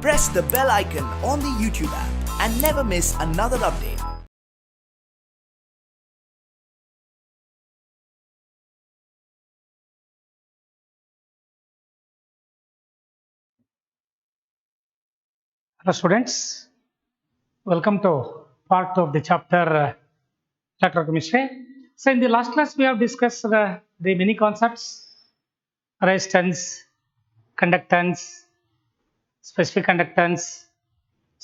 press the bell icon on the YouTube app and never miss another update. Hello students, welcome to part of the chapter electrochemistry. So in the last class we have discussed the many concepts: resistance, conductance, specific conductance,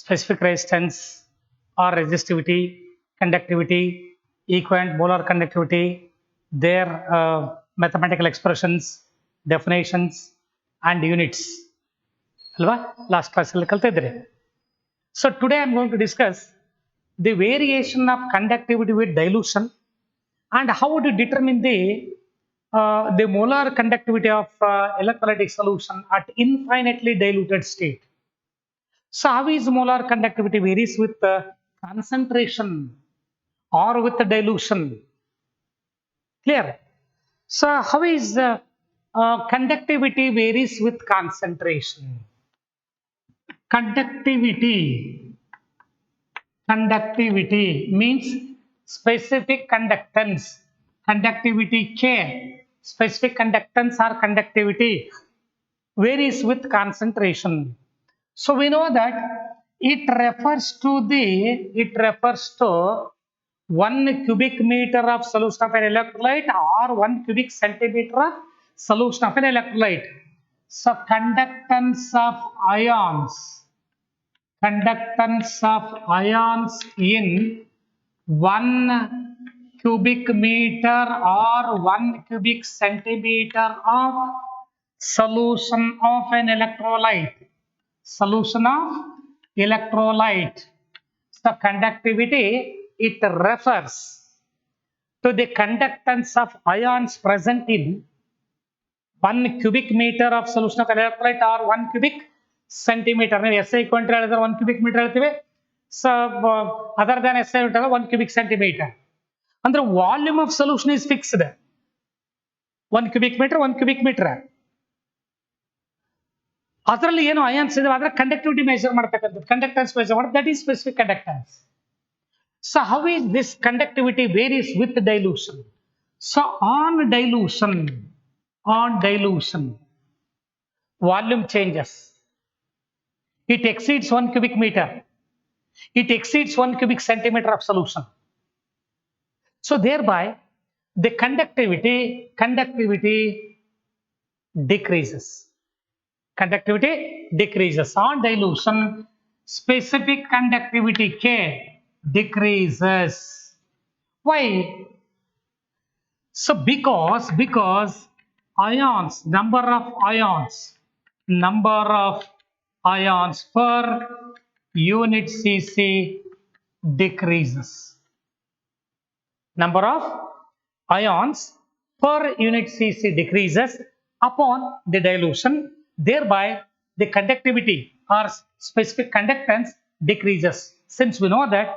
specific resistance or resistivity, conductivity, equivalent molar conductivity, their mathematical expressions, definitions and units. ಅಲ್ವಾ last ಕ್ಲಾಸಲ್ಲಿ ಕಲ್ತಿದ್ರಿ. So today I am going to discuss the variation of conductivity with dilution and how to determine the molar conductivity of electrolytic solution at infinitely diluted state. So how is molar conductivity varies with concentration or with the dilution? Clear? So how is conductivity varies with concentration? Conductivity means specific conductance, conductivity K, specific conductance or conductivity varies with concentration. So we know that it refers to 1 cubic meter of solution of an electrolyte or 1 cubic centimeter of solution of an electrolyte. So conductance of ions in 1 cubic meter or 1 cubic centimeter of solution of an electrolyte. So conductivity, it refers to the conductance of ions present in 1 cubic meter of solution of an electrolyte or 1 cubic centimeter. SI equivalent ಹೇಳಿದ್ರೆ 1 cubic meter ಹೇಳ್ತೀವಿ. So other than SI unit 1 cubic centimeter. ಅಂದ್ರೆ volume of solution is fixed 1 cubic meter. ಅದರಲ್ಲಿ ಏನು ions ಇದೆ ಅದರ conductivity measure ಮಾಡತಕ್ಕಂಥದ್ದು, conductance measure ಮಾಡೋದು, that is specific conductance. So how is this conductivity varies with dilution? So on dilution volume changes. It exceeds 1 cubic meter. It exceeds 1 cubic centimeter of solution. So thereby the conductivity decreases. On dilution, specific conductivity K decreases. Why? So because ions, number of ions per unit cc decreases. Number of ions per unit cc decreases upon the dilution. Thereby the conductivity or specific conductance decreases. Since we know that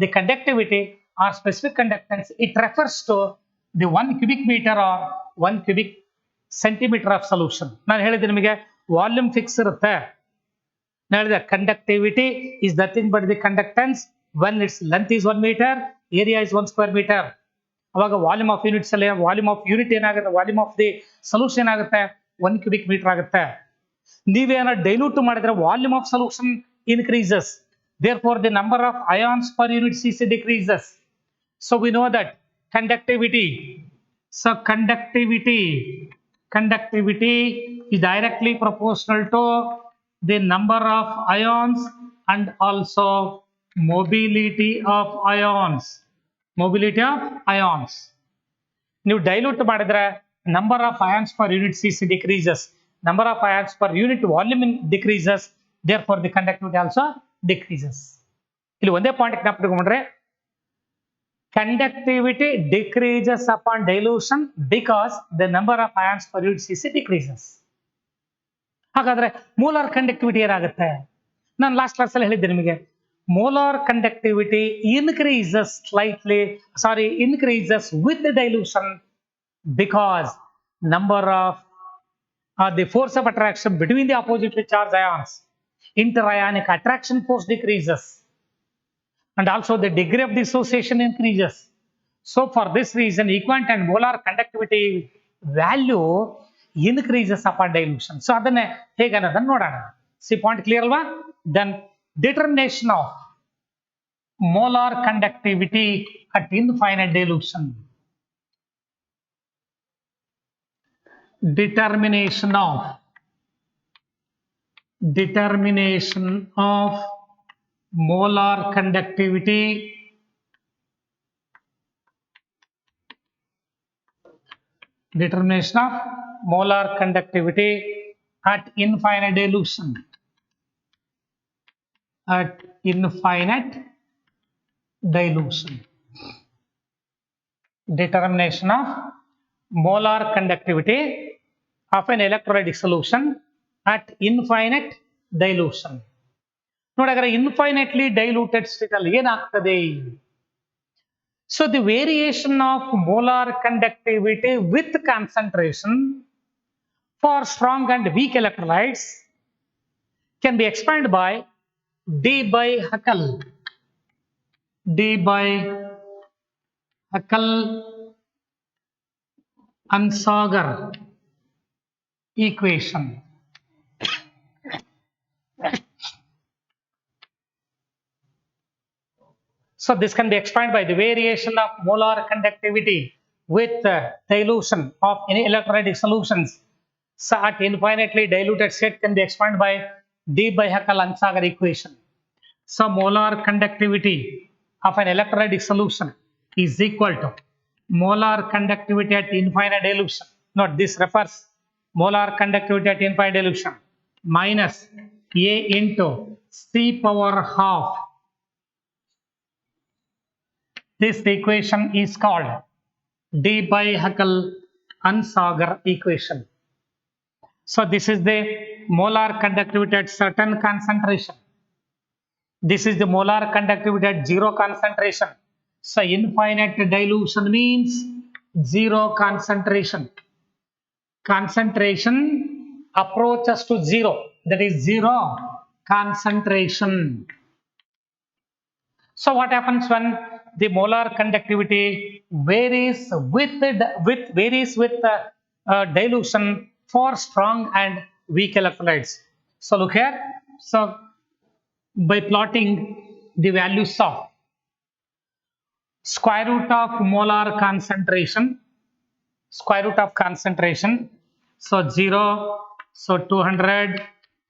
the conductivity or specific conductance, it refers to the 1 cubic meter or 1 cubic centimeter of solution. ನಾನು ಹೇಳಿದೆ ನಿಮಗೆ volume fix ಇರುತ್ತೆ. ನಾನು ಹೇಳಿದೆ conductivity is nothing but the conductance when its length is 1 meter, area is 1 square meter. ಅವಾಗ volume of units ಅಲ್ಲಿ volume of unit ಏನಾಗುತ್ತೆ, volume of the solution ಏನಾಗುತ್ತೆ 1 cubic meter ಆಗುತ್ತೆ. ನೀವೇನ ಡೈಲ್ಯೂಟ್ ಮಾಡಿದ್ರೆ volume of solution increases, therefore the number of ions per unit cc decreases. So we know that conductivity is directly proportional to the number of ions and also mobility of ions. ನೀವು dilute ಮಾಡಿದ್ರೆ number of ions per unit cc decreases, number of ions per unit volume decreases, therefore the conductivity also decreases. ಇಲ್ಲಿ ಒಂದೇ point ಜ್ಞಾಪಕಗೊಂಡ್ರೆ conductivity decreases upon dilution because the number of ions per unit cc decreases. ಹಾಗಾದ್ರೆ molar conductivity ಏನಾಗುತ್ತೆ? ನಾನು last class ಅಲ್ಲಿ ಹೇಳಿದ್ದೆ ನಿಮಗೆ, molar conductivity increases with the dilution because number of the force of attraction between the oppositely charged ions Interionic attraction force decreases, and also the degree of dissociation increases. So for this reason, equant and molar conductivity value increases upon dilution. So ಅದನ್ನೇ ಹೇಗೆ ಅನ್ನೋದನ್ನ ನೋಡೋಣ. See point clear ಅಲ್ವಾ? Then determination of molar conductivity at infinite dilution. Determination of molar conductivity at infinite dilution. Determination of molar conductivity of an electrolytic solution at infinite dilution. ನೋಡಿದ್ರೆ infinitely diluted state ಅಲ್ಲಿ ಏನಾಗ್ತದೆ? So the variation of molar conductivity with concentration for strong and weak electrolytes can be explained by D by Huckel Ansager equation. So this can be explained by the variation of molar conductivity with dilution of any electrolytic solutions. So at infinitely diluted state can be explained by D by Huckel-Ansager equation. So molar conductivity of an electrolytic solution is equal to molar conductivity at infinite dilution. Note this refers molar conductivity at infinite dilution minus A into C power half. This equation is called D by Huckel-Ansager equation. So this is the molar conductivity at certain concentration. This is the molar conductivity at zero concentration. So infinite dilution means zero concentration. Concentration approaches to zero. That is zero concentration. So what happens when the molar conductivity varies with dilution for strong and weak electrolytes? So look here. So by plotting the values of square root of molar concentration, so 0, so 200,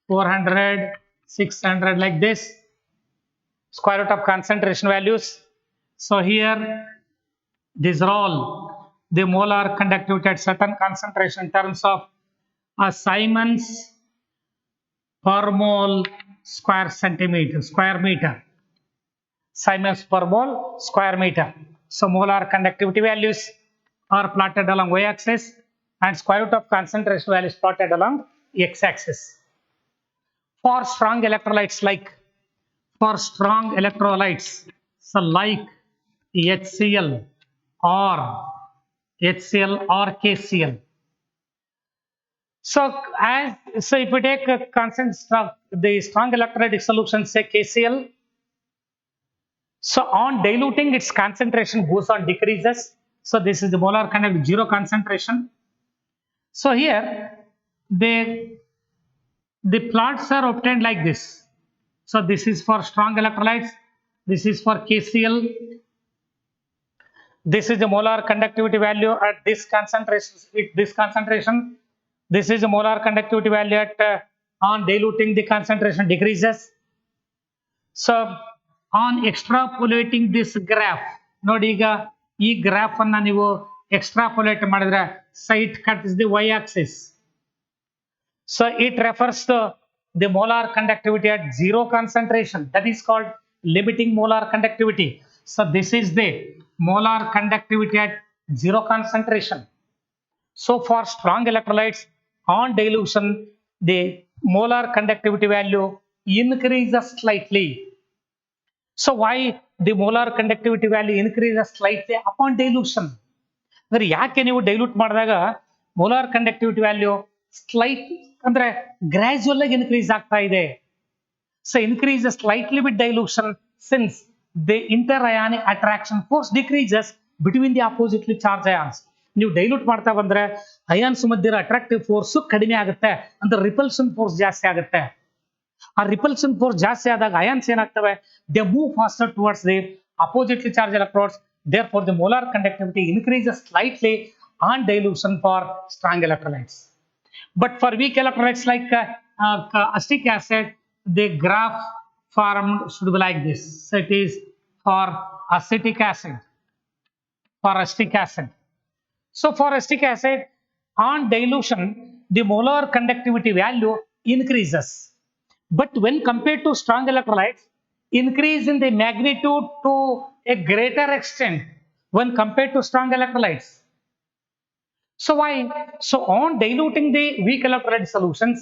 400, 600 like this, square root of concentration values. So here these are all the molar conductivity at certain concentration in terms of Siemens per mole square meter. Siemens per mole square meter. So molar conductivity values are plotted along y-axis and square root of concentration values plotted along x-axis. For strong electrolytes, so like HCl or KCl. So if we take the strong electrolytic solution, say KCl, so on diluting, its concentration goes on decreases. So this is the molar conductivity zero concentration. So here the plots are obtained like this. So this is for strong electrolytes, this is for KCl, this is the molar conductivity value at this concentration, this is the molar conductivity value at on diluting, the concentration decreases. So on extrapolating this graph, ನೋಡಿ ಈಗ ಈ graph ಅನ್ನ ನೀವು extrapolate ಮಾಡಿದ್ರೆ, so it cuts the y-axis. So it refers to the molar conductivity at zero concentration. That is called limiting molar conductivity. So this is the molar conductivity at zero concentration. So for strong electrolytes on dilution, the molar conductivity value increases slightly. So why the molar conductivity value increases slightly upon dilution? ಅಂದ್ರೆ ಯಾಕೆ ನೀವು dilute ಮಾಡಿದಾಗ molar conductivity value slight ಅಂದ್ರೆ gradual ಆಗಿ increase ಆಗ್ತಾ ಇದೆ? So increases slightly with dilution since the interionic attraction force decreases between the oppositely charged ions. ನೀವು dilute ಮಾಡ್ತಾ ಬಂದ್ರೆ ಅಯಾನ್ಸ್ ಮಧ್ಯೆ ಅಟ್ರಾಕ್ಟಿವ್ ಫೋರ್ಸ್ ಕಡಿಮೆ ಆಗುತ್ತೆ ಅಂದ್ರೆ ರಿಪಲ್ಷನ್ ಫೋರ್ಸ್ ಜಾಸ್ತಿ ಆಗುತ್ತೆ. ಆ ರಿಪಲ್ಷನ್ ಫೋರ್ಸ್ ಜಾಸ್ತಿ ಆದಾಗ ಅಯಾನ್ಸ್ ಏನಾಗ್ತವೆ, they move faster towards the oppositely charge electrodes. Therefore the molar conductivity increases slightly on dilution for strong electrolytes. But for weak electrolytes like acetic acid, the graph formed should be like this. So it is for acetic acid. For acetic acid. So for acetic acid, on dilution, the molar conductivity value increases. But when compared to strong electrolytes, increase in the magnitude to a greater extent when compared to strong electrolytes. So why? So on diluting the weak electrolyte solutions,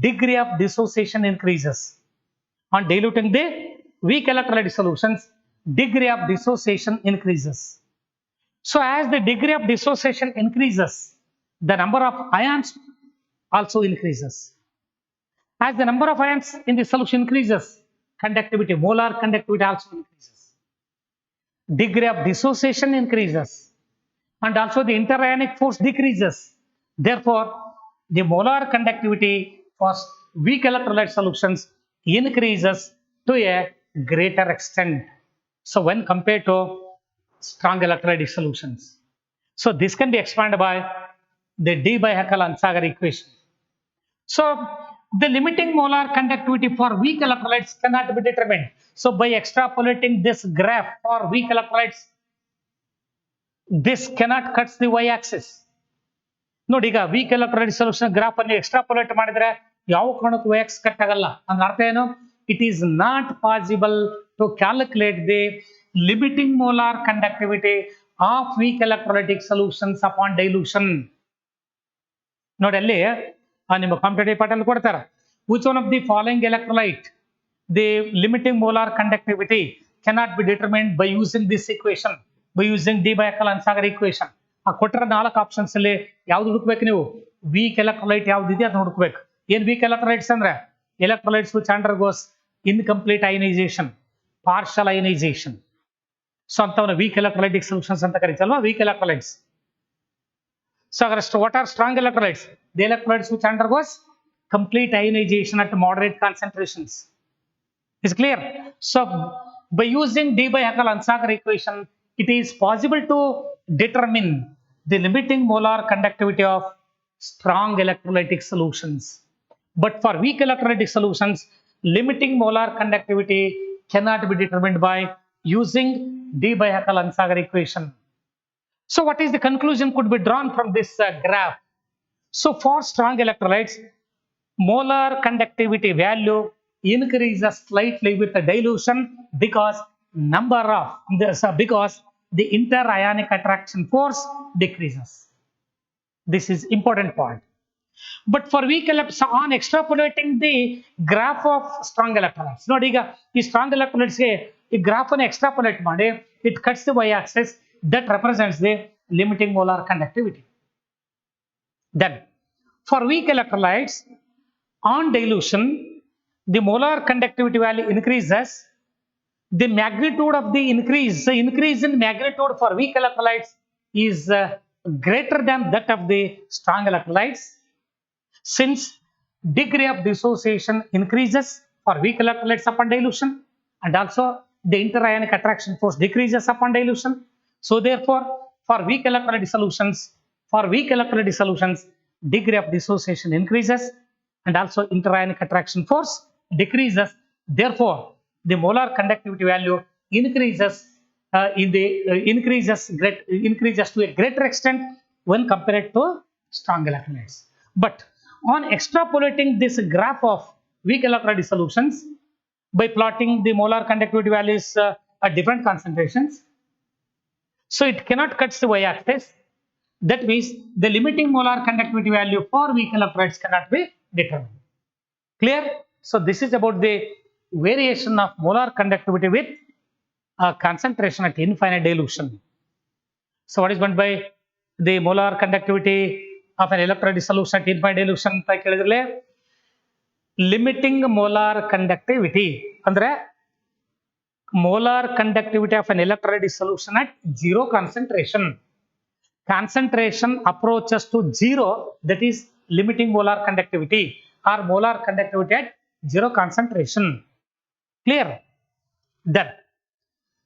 degree of dissociation increases. On diluting the weak electrolyte solutions, degree of dissociation increases. So as the degree of dissociation increases, the number of ions also increases. As the number of ions in the solution increases, conductivity, molar conductivity also increases. Degree of dissociation increases and also the interionic force decreases. Therefore, the molar conductivity for weak electrolyte solutions increases to a greater extent. So when compared to strong electrolytic solutions. So this can be expanded by the D by Haeckel-Ansager equation. So the limiting molar conductivity for weak electrolytes cannot be determined. So by extrapolating this graph for weak electrolytes, this cannot cut the y-axis. ನೋಡಿ ಈಗ weak electrolyte solution graph ಅನ್ನು extrapolate ಮಾಡಿದ್ರೆ ಯಾವ ಕಾರಣಕ್ಕೂ y axis cut ಆಗಲ್ಲ. ಅಂದ್ರೆ ಅರ್ಥ ಏನು? It is not possible to calculate the limiting molar conductivity of weak electrolytic solutions upon dilution. ನೋಡಿ ಅಲ್ಲಿ ನಿಮ್ಮ ಕಾಂಪಿಟೇಟಿವ್ ಪಾರ್ಟ್ ಅಲ್ಲಿ ಕೊಡ್ತಾರೆ. Which one of the following electrolyte the limiting molar conductivity cannot be determined by using this equation, by using D by Haeckel-Ansager equation. ಆ ಕೊಟ್ಟಿರೋ 4 options ಅಲ್ಲಿ ಯಾವ್ದು ಹುಡುಕ್ಬೇಕು ನೀವು? ವೀಕ್ ಎಲೆಕ್ಟ್ರೋಲೈಟ್ ಯಾವ್ದಿದೆ ಅದನ್ನ ಹುಡುಕ್ಬೇಕು. ಏನ್ ವೀಕ್ ಎಲೆಕ್ಟ್ರೋಲೈಟ್ಸ್ ಅಂದ್ರೆ electrolytes which undergoes incomplete ionization, partial ionization. So ಅಂತವನ್ನ ವೀಕ್ ಎಲೆಕ್ಟ್ರೋಲೈಟಿಕ್ ಸೊಲ್ಯೂಷನ್ಸ್ ಅಂತ ಕರೀತಲ್ವಾ ವೀಕ್ ಎಲೆಕ್ಟ್ರೋಲೈಟ್ಸ್. ಸೊ ಹಾಗಾದ್ರೆ what are strong electrolytes? The electrolytes which undergoes complete ionization at moderate concentrations. Is clear? So by using D by Haeckel-Ansager equation, it is possible to determine the limiting molar conductivity of strong electrolytic solutions. But for weak electrolytic solutions, limiting molar conductivity cannot be determined by using D by Haeckel-Ansager equation. So what is the conclusion could be drawn from this graph? So for strong electrolytes, molar conductivity value increases slightly with the dilution because because the interionic attraction force decreases. This is important point. But for weak electrolytes, on extrapolating the graph of strong electrolytes, ನೋಡಿ ಈಗ ಈ strong electrolytes ಗೆ ಈ graph ಅನ್ನು extrapolate ಮಾಡಿ it cuts the y-axis that represents the limiting molar conductivity. Then for weak electrolytes, on dilution, the molar conductivity value increases. The magnitude of the increase in magnitude for weak electrolytes is greater than that of the strong electrolytes. Since degree of dissociation increases for weak electrolytes upon dilution, and also the interionic attraction force decreases upon dilution. So therefore, for weak electrolytic solutions, degree of dissociation increases and also interionic attraction force decreases. Therefore, the molar conductivity value increases increases to a greater extent when compared to strong electrolytes. But on extrapolating this graph of weak electrolytic solutions by plotting the molar conductivity values at different concentrations, so it cannot cut the y-axis. That means the limiting molar conductivity value for weak electrolytes cannot be determined. Clear? So this is about the variation of molar conductivity with concentration at infinite dilution. So what is meant by the molar conductivity of an electrolytic solution at infinite dilution? limiting molar conductivity ಅಂದ್ರೆ molar conductivity of an electrolytic solution at zero concentration. Concentration approaches to zero, that is limiting molar conductivity or molar conductivity at zero concentration. Clear? Done.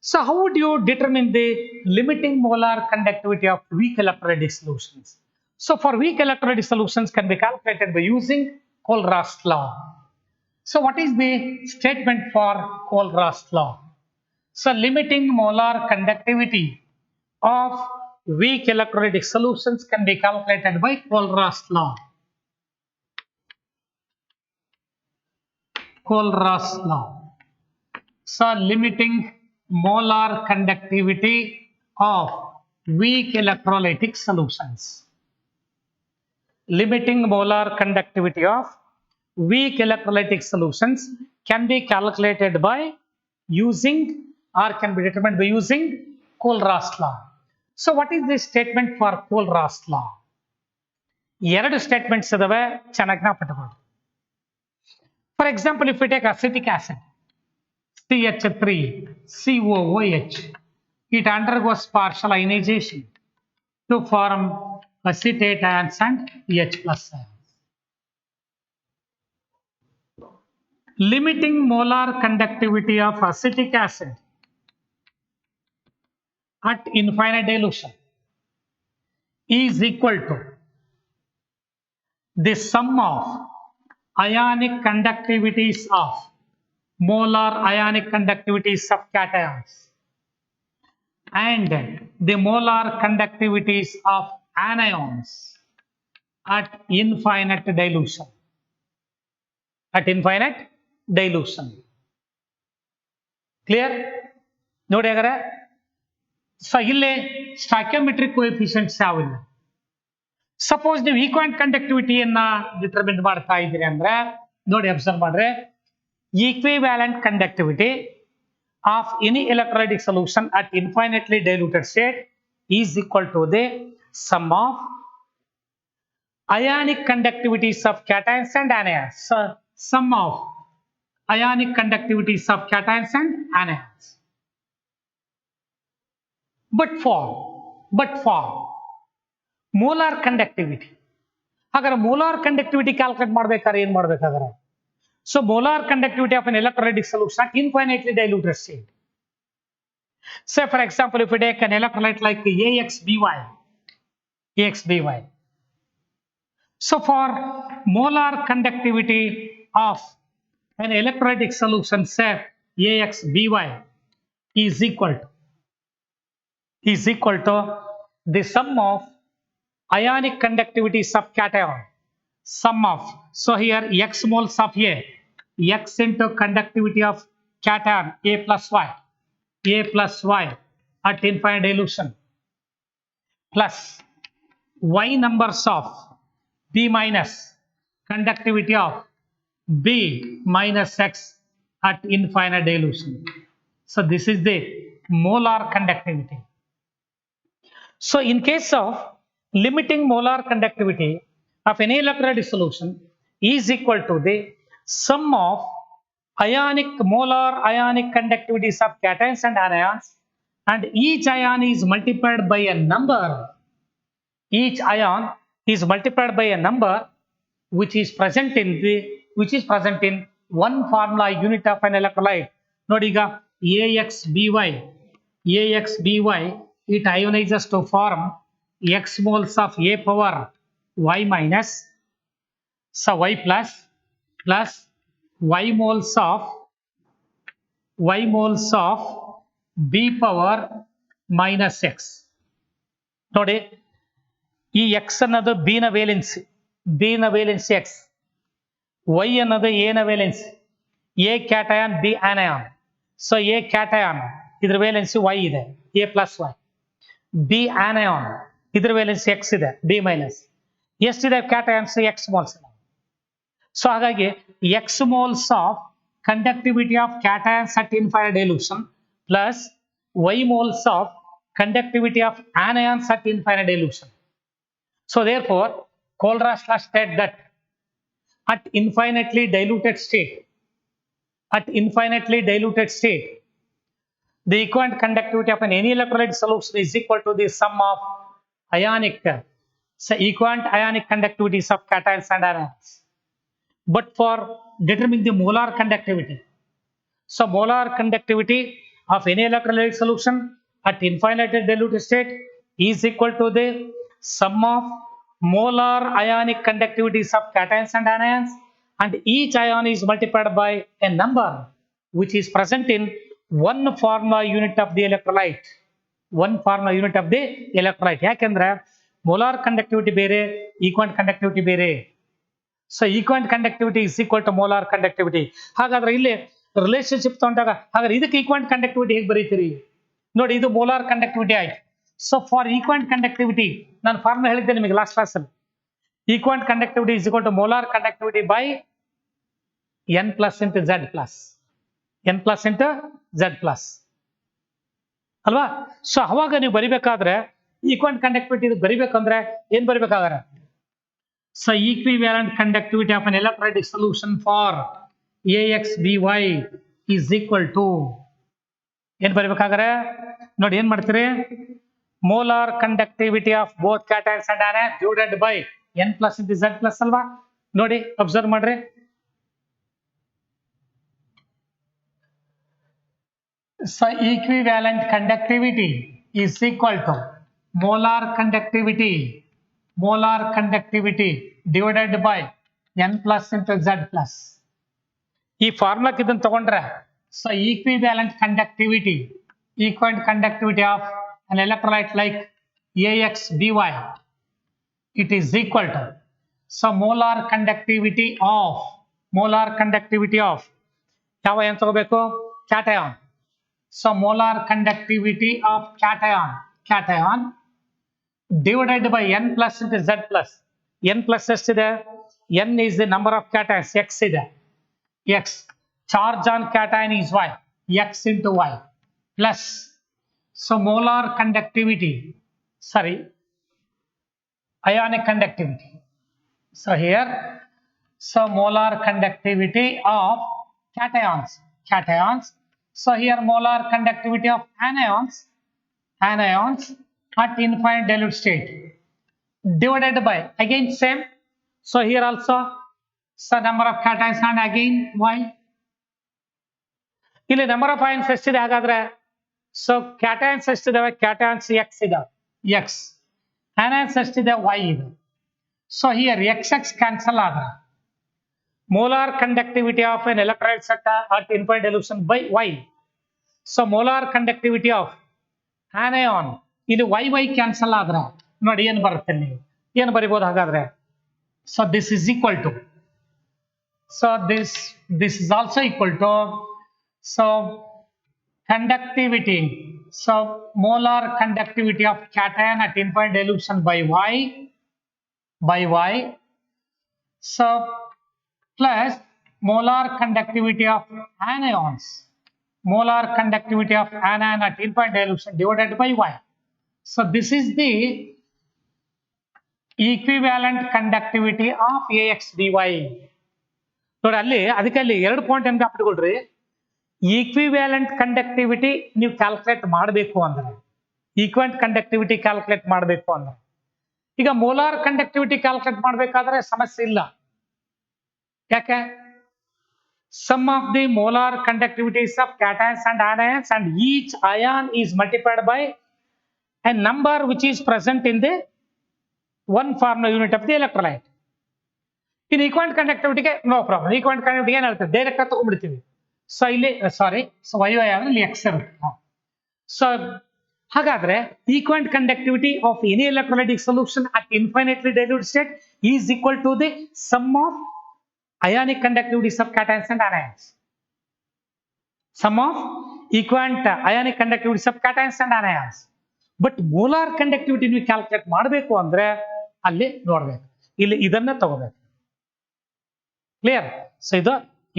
So how would you determine the limiting molar conductivity of weak electrolytic solutions? So for weak electrolytic solutions can be calculated by using Kohlraasch law. So what is the statement for Kohlraasch law? So limiting molar conductivity of weak electrolytic solutions can be calculated by Kohlraasch law. Kohlraasch law. So limiting molar conductivity of weak electrolytic solutions. Limiting molar conductivity of weak electrolytic solutions can be calculated by using or can be determined by using Kohlraasch law. So what is the statement for Kohlraasch law? ಎರಡು statements ಇದಾವೆ, ಚೆನ್ನಾಗಿ ನೆನಪಿಟ್ಟುಕೊಳ್ಳಿ. For example, if we take acetic acid, CH3COOH, it undergoes partial ionization to form acetate ions and H plus ions. Limiting molar conductivity of acetic acid at infinite dilution is equal to the sum of ionic conductivities of molar ionic conductivities of cations and the molar conductivities of anions at infinite dilution. At infinite dilution. Clear? ನೋಡಿ ಹಾಗಾದ್ರೆ, so ಇಲ್ಲಿ stoichiometric coefficients ಯಾವಿಲ್ಲ. Suppose ನೀವು equivalent ಕಂಡಕ್ಟಿವಿಟಿಯನ್ನ determine ಮಾಡ್ತಾ ಇದ್ದೀರಿ ಅಂದ್ರೆ ನೋಡಿ, observe ಮಾಡ್ರೆ, equivalent conductivity of any electrolytic solution at infinitely diluted state is equal to the sum of ionic conductivities of cations and anions. So, sum of ionic conductivities of cations and anions. But for molar conductivity, ಹಾಗಾದ್ರೆ molar conductivity calculate ಮಾಡ್ಬೇಕಾದ್ರೆ ಏನು ಮಾಡ್ಬೇಕಾದ್ರೆ? So molar conductivity of an electrolytic solution at infinitely diluted state. Say for example, if we take an electrolyte like AXBY. So for molar conductivity of an electrolytic solution, say AXBY is equal to the sum of ionic conductivities of cation. Sum of, so here X moles of A, X into conductivity of cation A plus Y at infinite dilution, plus Y numbers of B minus conductivity of B minus X at infinite dilution. So this is the molar conductivity. So in case of limiting molar conductivity of any electrolytic solution is equal to the sum of molar ionic conductivities of cations and anions, and each ion is multiplied by a number. Each ion is multiplied by a number which is present in one formula unit of an electrolyte. Nodiga AXBY, it ionizes to form X moles of A power Y minus, so Y plus Y moles of B power minus X. ನೋಡಿ, ಈ X ಅನ್ನೋದು B ನ valency, X. Y ಅನ್ನೋದು A ನ valency, A cation B anion. So A cation ಇದ್ರ valency Y ಇದೆ, A plus Y. B anion ಇದ್ರ valency X ಇದೆ, B ಮೈನಸ್. ಎಷ್ಟಿದೆ ಕ್ಯಾಟಯಾನ್ಸ್? X moles. ಸೊ ಹಾಗಾಗಿ X moles of conductivity of cations at infinite dilution plus Y moles of conductivity of anions at infinite dilution. So therefore, Kohlraasch law states that at infinitely diluted state, the equivalent conductivity of any electrolyte solution is equal to the sum of ionic, so equivalent ionic conductivities of cations and anions. But for determining the molar conductivity, so molar conductivity of any electrolyte solution at infinitely diluted state is equal to the sum of molar ionic conductivities of cations and anions, and each ion is multiplied by a number which is present in one formula unit of the electrolyte. One formula unit of the electrolyte. ಯಾಕೆಂದ್ರೆ molar conductivity ಬೇರೆ, equivalent conductivity ಬೇರೆ. So equivalent conductivity is equal to molar conductivity. ಹಾಗಾದ್ರೆ ಇಲ್ಲಿ relationship ತಗೊಂಡಾಗ ಹಾಗಾದ್ರೆ ಇದಕ್ಕೆ ಈಕ್ವೆಂಟ್ conductivity ಹೇಗೆ ಬರೀತೀರಿ ನೋಡಿ, ಇದು ಮೋಲಾರ್ ಕಂಡಕ್ಟಿವಿಟಿ ಆಯ್ತು. ಸೊ ಫಾರ್ ಈಕ್ವೆಂಟ್ ಕಂಡಕ್ಟಿವಿಟಿ ನಾನು ಫಾರ್ಮುಲಾ ಹೇಳಿದ್ದೆ ನಿಮಗೆ ಲಾಸ್ಟ್ ಕ್ಲಾಸ್ ಅಲ್ಲಿ. Equivalent conductivity is equal to molar conductivity by n plus into z plus, n plus into z plus ಅಲ್ವಾ. ಸೊ ಅವಾಗ ನೀವು ಬರಿಬೇಕಾದ್ರೆ ಈಕ್ವೆಂಟ್ ಕಂಡಕ್ಟಿವಿಟಿ ಬರಿಬೇಕಂದ್ರೆ ಏನ್ ಬರಿಬೇಕಾದ್ರೆ, so equivalent conductivity of an electrolytic solution for AXBY is equal to ಏನ್ ಬರಿಬೇಕಾದ್ರೆ ನೋಡಿ ಏನ್ ಮಾಡ್ತೀರಿ, molar conductivity of both cations and anions divided by n plus into z plus ಅಲ್ವಾ. ನೋಡಿ ಅಬ್ಸರ್ವ್ ಮಾಡ್ರಿ, so equivalent conductivity is equal to molar conductivity divided by n plus into z plus. ಈ ಫಾರ್ಮುಲಾಕ್ಕೆ ಇದನ್ನ ತಗೊಂಡ್ರೆ so equivalent conductivity of an electrolyte like AXBY, it is equal to so molar conductivity of ಯಾವ ಏನ್ ತಗೋಬೇಕು, cation. So molar conductivity of cation divided by n plus into z plus. n plus ಎಷ್ಟಿದೆ, n is the number of cations, x ಇದೆ, x charge on cation is y, x into y plus so molar conductivity, ionic conductivity. So here so molar conductivity of cations. So here molar conductivity of anions at infinite dilute state divided by again same. So here also so number of cations and again y. ಇಲ್ಲಿ number of ions ಎಷ್ಟಿದೆ ಹಾಗಾದ್ರೆ, so ಕ್ಯಾಟಯನ್ಸ್ ಎಷ್ಟಿದಾವೆ, ಕ್ಯಾಟಯನ್ಸ್ x ಇದಾವೆ, x ions ಎಷ್ಟಿದೆ, y ಇದೆ. So here x cancel ಆದ್ರೆ molar conductivity of an electrolyte set at infinite dilution by y. So molar conductivity of anion ಇಲ್ಲಿ y cancel ಆದ್ರೆ ನೋಡಿ ಏನ್ ಬರುತ್ತೆ, ನೀವು ಏನ್ ಬರಿಬಹುದು ಹಾಗಾದ್ರೆ, so this is equal to, so this is also equal to so conductivity, so molar conductivity of cation at infinite dilution by y so plus molar conductivity of anion at infinite dilution divided by y. So this is the equivalent conductivity of AXBY. ನೋಡಿ ಅಲ್ಲಿ ಅದಕ್ಕೆ ಅಲ್ಲಿ 2 point ಏನ್ ಜ್ಞಾಪಕಗೊಳ್ರಿ, equivalent conductivity ನೀವು calculate ಮಾಡಬೇಕು ಅಂದ್ರೆ, ಈಕ್ವೆಂಟ್ conductivity calculate ಮಾಡಬೇಕು ಅಂದ್ರೆ, ಈಗ ಮೋಲಾರ್ ಕಂಡಕ್ಟಿವಿಟಿ ಕ್ಯಾಲ್ಕುಲೇಟ್ ಮಾಡಬೇಕಾದ್ರೆ ಸಮಸ್ಯೆ ಇಲ್ಲ. ಯಾಕೆ, sum of the molar conductivities of cations and anions and each ion is multiplied by a number which is present in the one formula unit of the electrolyte. In equivalent conductivity no problem, equivalent conductivity ಏನು ಹೇಳ್ತದೆ direct ಆಗಿ ತಗೊಂಡ್ಬಿಡ್ತೀವಿ. So ಇಲ್ಲಿ so y ಆದ್ರೆ ಇಲ್ಲಿ x ಇರುತ್ತೆ. So ಹಾಗಾದ್ರೆ equivalent conductivity of any electrolytic solution at infinitely dilute state is equal to the sum of ionic conductivities of cations and anions. Sum of equivalent ionic conductivities of cations and anions. But molar conductivity ನೀವು calculate ಮಾಡಬೇಕು ಅಂದ್ರೆ ಅಲ್ಲಿ ನೋಡ್ಬೇಕು, ಇಲ್ಲಿ ಇದನ್ನ ತಗೋಬೇಕು. Clear? So ಇದು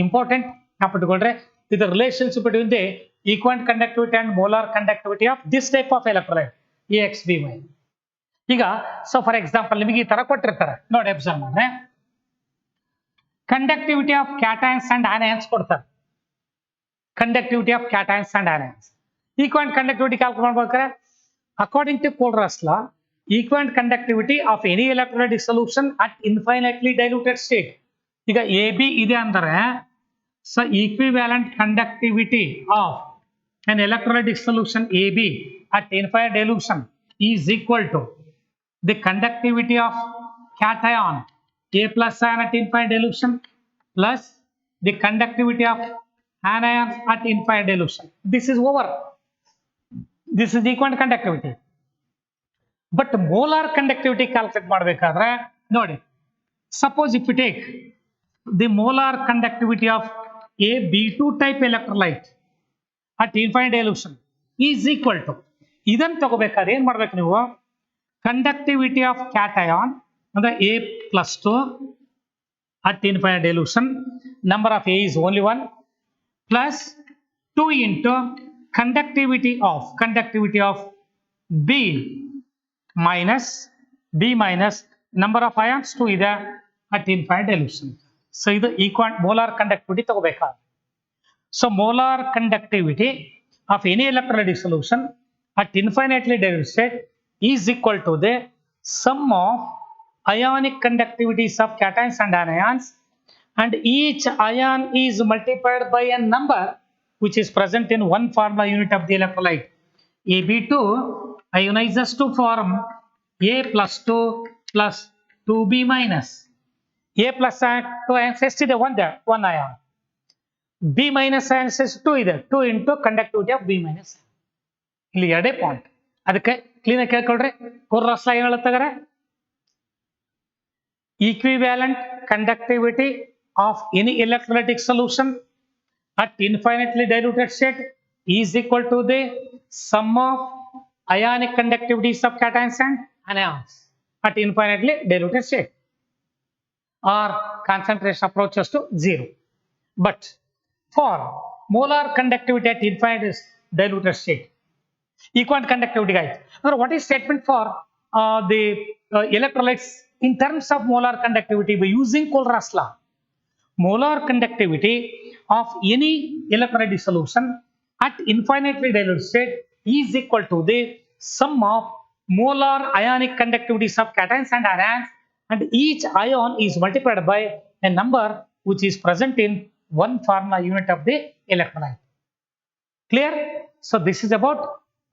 important ಜ್ಞಾಪಕಗೊಳ್ರೆ, ಇದು relationship between the equivalent conductivity and molar conductivity of this type of electrolyte AXBY. ಈಗ ಸೊ ಫಾರ್ ಎಕ್ಸಾಂಪಲ್ ನಿಮಗೆ ಈ ತರ ಕೊಟ್ಟಿರ್ತಾರೆ ನೋಡಿ, ಅಬ್ಸರ್ವ್ ಮಾಡ್ರೆ conductivity of cations and anions ಕೊಡ್ತಾರೆ. Conductivity of cations and anions. Equivalent conductivity calculate ಮಾಡ್ಬೇಕಾದ್ರೆ according to Kohlrausch law, equivalent conductivity of any electrolytic solution at infinitely diluted state. ಈಗ A B ಇದೆ ಅಂದರೆ so equivalent conductivity of an electrolytic solution AB at infinite dilution is equal to the conductivity of cation A plus ion at infinite dilution plus the conductivity of anions at infinite dilution. This is over. This is equivalent conductivity. But molar conductivity calculate ಮಾಡಬೇಕಾದ್ರೆ ನೋಡಿ, suppose if you take the molar conductivity of a B2 type electrolyte at infinite dilution is equal to, ಇದನ್ನ ತಗೋಬೇಕಾದ್ರೆ ಏನ್ ಮಾಡ್ಬೇಕು ನೀವು, conductivity of cation ಅಂದ್ರೆ A plus 2 at infinite dilution, number of A is only 1, plus 2 into conductivity of B minus number of ions 2 ಇದೆ at infinite dilution. So ಇದು equal molar conductivity ತಗೋಬೇಕಾದ್ರೆ. So molar conductivity of any electrolytic solution at infinitely diluted state is equal to the sum of ionic conductivities of cations and anions, and each ion is multiplied by a number which is present in one formula unit of the electrolyte. Ab2 ionizes to form A plus 2 plus 2B minus. A plus 2 ions ಎಷ್ಟಿದೆ, one ion. B minus ions ಎಷ್ಟು 2 ಇದೆ, 2 into conductivity of B minus. ಇಲ್ಲಿ ಎರಡೇ point, ಅದಕ್ಕೆ clean ಆಗಿ ಕೇಳ್ಕೊಳ್ರಿ. ಕೋಲ್ರಾಸ್ ಲಾ ಏನ್ ಹೇಳುತ್ತಾಗಾರೆ, equivalent conductivity of any electrolytic solution at infinitely diluted state is equal to the sum of ionic conductivities of cations and anions at infinitely diluted state, or concentration approaches to 0. But for molar conductivity at infinite diluted state, equivalent conductivity guys. Now what is statement for the electrolytes in terms of molar conductivity by using Kohlraass law? Molar conductivity of any electrolytic solution at infinitely diluted state is equal to the sum of molar ionic conductivities of cations and anions, and each ion is multiplied by a number which is present in one formula unit of the electrolyte. Clear? So this is about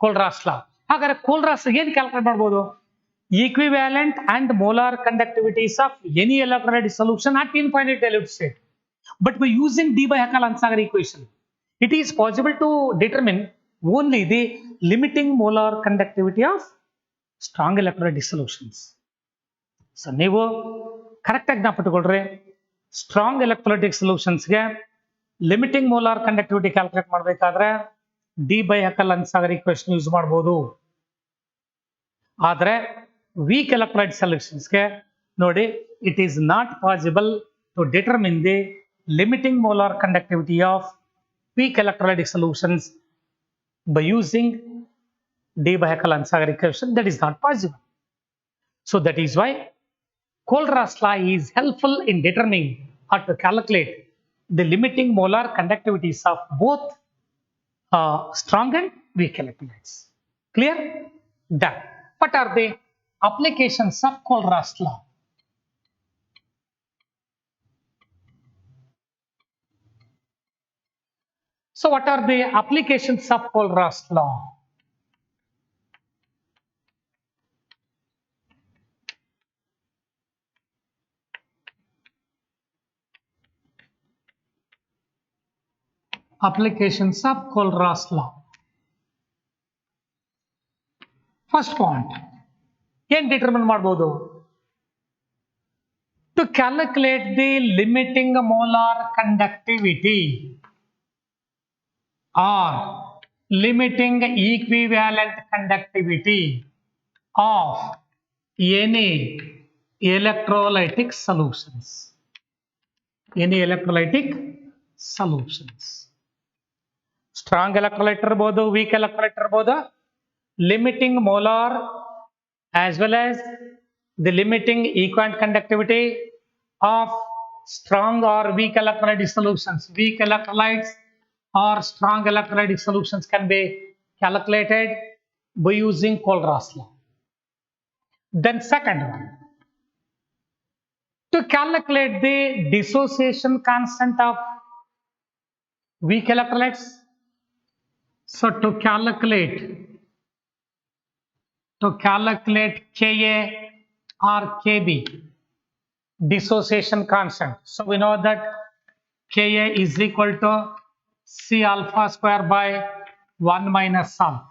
Kohlraass law. ಹಾಗಾದ್ರೆ Kohlraass ಏನು calculate ಮಾಡಬಹುದು, equivalent and molar conductivities of any electrolytic solution at infinite diluted state. But by using D by Hackl-Hansager equation, it is possible to determine only the limiting molar conductivity of strong electrolytic solutions. So ನೀವು correct ಆಗಿ ಜ್ಞಾಪಕಟ್ಕೊಳ್ರಿ, strong electrolytic ಸೊಲ್ಯೂಷನ್ಸ್ಗೆ limiting molar conductivity calculate ಮಾಡಬೇಕಾದ್ರೆ Debye Hackl-Hansager equation use ಮಾಡಬಹುದು. ಆದರೆ weak electrolyte ಸೊಲ್ಯೂಷನ್ಸ್ಗೆ ನೋಡಿ, it is not possible to determine the limiting molar conductivity of weak electrolytic solutions by using D by Hackl-Hansager equation. That is not possible. So that is why Kohlraass law is helpful in determining or to calculate the limiting molar conductivities of both strong and weak electrolytes. Clear? Done. What are the applications of Kohlraass law? So what are the applications of Kohlraass law? Applications of Kohlraass law. First point, ಏನು determine ಮಾಡಬಹುದು, to calculate the limiting molar conductivity or limiting equivalent conductivity of any electrolytic solutions. Any electrolytic solutions. Strong electrolyte ಇರಬಹುದು, weak electrolyte ಇರಬಹುದು. Limiting molar as well as the limiting equivalent conductivity of strong or weak electrolytic solutions. Weak electrolytes or strong electrolytic solutions can be calculated by using Kohlraasch law. Then second one, to calculate the dissociation constant of weak electrolytes. So to calculate Ka or Kb, dissociation constant. So we know that Ka is equal to C alpha square by 1 minus alpha.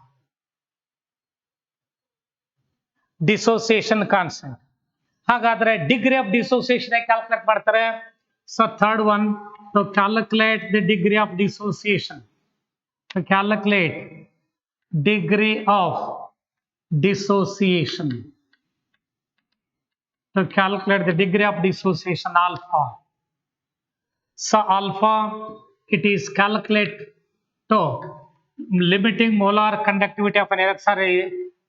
Dissociation constant. ಹಾಗಾದ್ರೆ degree of dissociation calculate ಮಾಡ್ತಾರೆ. So third one, to calculate the degree of dissociation. To calculate degree of dissociation. To calculate the degree of dissociation alpha. So alpha, it is calculate to limiting molar conductivity of an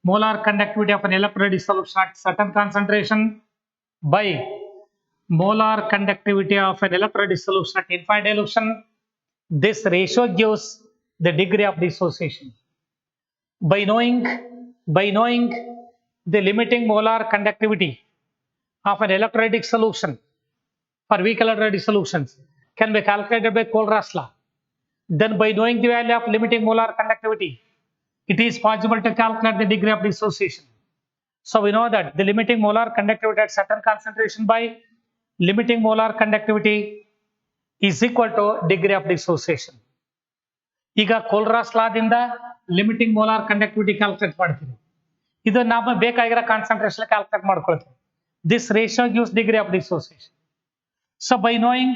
molar conductivity of an electrolytic solution at certain concentration by molar conductivity of an electrolytic solution at infinite dilution. This ratio gives the degree of dissociation. By knowing the limiting molar conductivity of an electrolytic solution for weak electrolytic solutions can be calculated by Kohlraasch law. Then by knowing the value of limiting molar conductivity, it is possible to calculate the degree of dissociation. So we know that the limiting molar conductivity at certain concentration by limiting molar conductivity is equal to degree of dissociation. ಈಗ Kohlraasch ಲಾದಿಂದ limiting molar conductivity calculate ಮಾಡ್ತೀವಿ. ಇದು ನಾವು ಬೇಕಾಗಿರೋ concentration calculate ಮಾಡ್ಕೊಳ್ತೀವಿ. This ratio gives degree of dissociation. So by knowing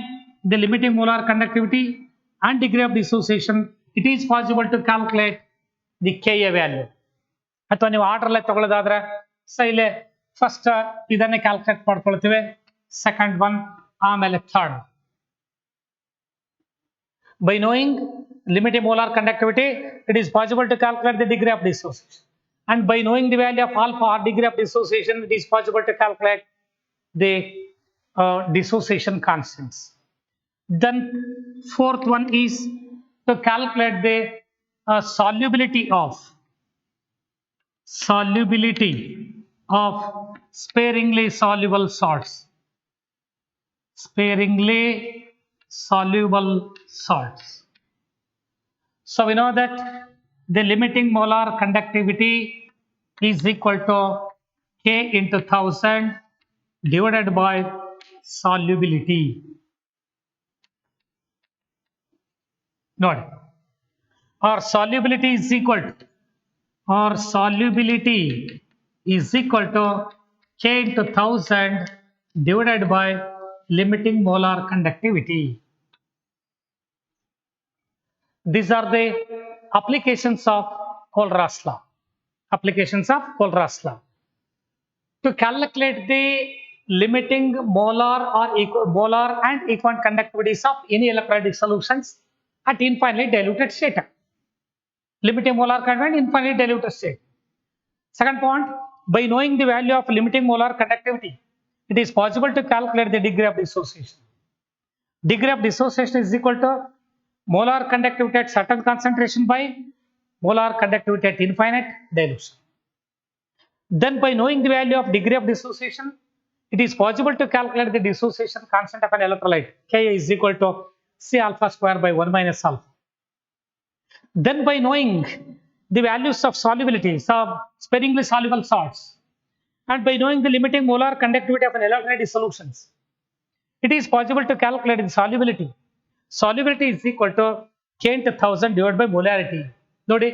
the limiting molar conductivity and degree of dissociation, it is possible to calculate the Ka value. ಅಥವಾ ನೀವು order ಅಲ್ಲೇ ತಗೊಳ್ಳೋದಾದ್ರೆ so ಇಲ್ಲಿ first ಇದನ್ನೇ ಕ್ಯಾಲ್ಕುಲೇಟ್ ಮಾಡ್ಕೊಳ್ತೀವಿ, second one, ಆಮೇಲೆ third. By knowing limiting molar conductivity, it is possible to calculate the degree of dissociation. And by knowing the value of alpha or degree of dissociation, it is possible to calculate the dissociation constants. Then fourth one is to calculate the solubility of sparingly soluble salts. Sparingly soluble salts. So we know that the limiting molar conductivity is equal to K into 1000 divided by solubility. Note, our solubility is equal to K into 1000 divided by limiting molar conductivity. These are the applications of Kohlraasch law. To calculate the limiting molar or molar and equivalent conductivities of any electrolytic solutions at infinitely diluted state. Limiting molar conductivity, infinitely diluted state. Second point, by knowing the value of limiting molar conductivity, it is possible to calculate the degree of dissociation. Degree of dissociation is equal to molar conductivity at certain concentration by molar conductivity at infinite dilution. Then by knowing the value of degree of dissociation, it is possible to calculate the dissociation constant of an electrolyte. Ka is equal to C alpha square by 1 minus alpha. Then by knowing the values of solubility, sparingly soluble salts, and by knowing the limiting molar conductivity of an electrolytic solutions, it is possible to calculate the solubility. Solubility is equal to K into 1000 divided by molarity. Nodi,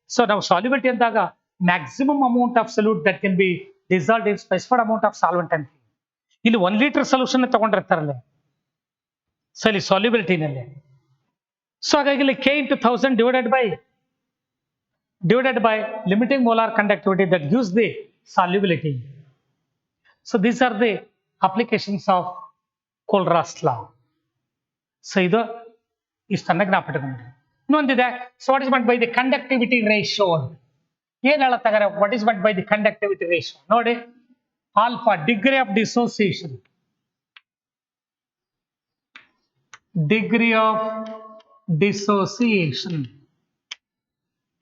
so now solubility andaga maximum amount of solute that can be dissolved in specified amount of solvent ಅಂತ. ಇಲ್ಲಿ 1 litre solution ತಗೊಂಡಿರ್ತಾರಲ್ಲ, so ಇಲ್ಲಿ ಸಾಲ್ಯುಬಿಲಿಟಿನಲ್ಲಿ. So ಹಾಗಾಗಿ ಇಲ್ಲಿ K into 1000 divided by limiting molar conductivity that gives the solubility. So these are the applications of Kohlraasch law. So ಇದು ಇಷ್ಟನ್ನ ಜ್ಞಾಪಕಟ್ಕೊಂಡ್ರಿ. ಇನ್ನೊಂದಿದೆ, so what is meant by the conductivity ratio. ಏನ್ ಹೇಳತ್ತಾಗಾರೆ, what is meant by the conductivity ratio? ನೋಡಿ, alpha degree of dissociation. degree of dissociation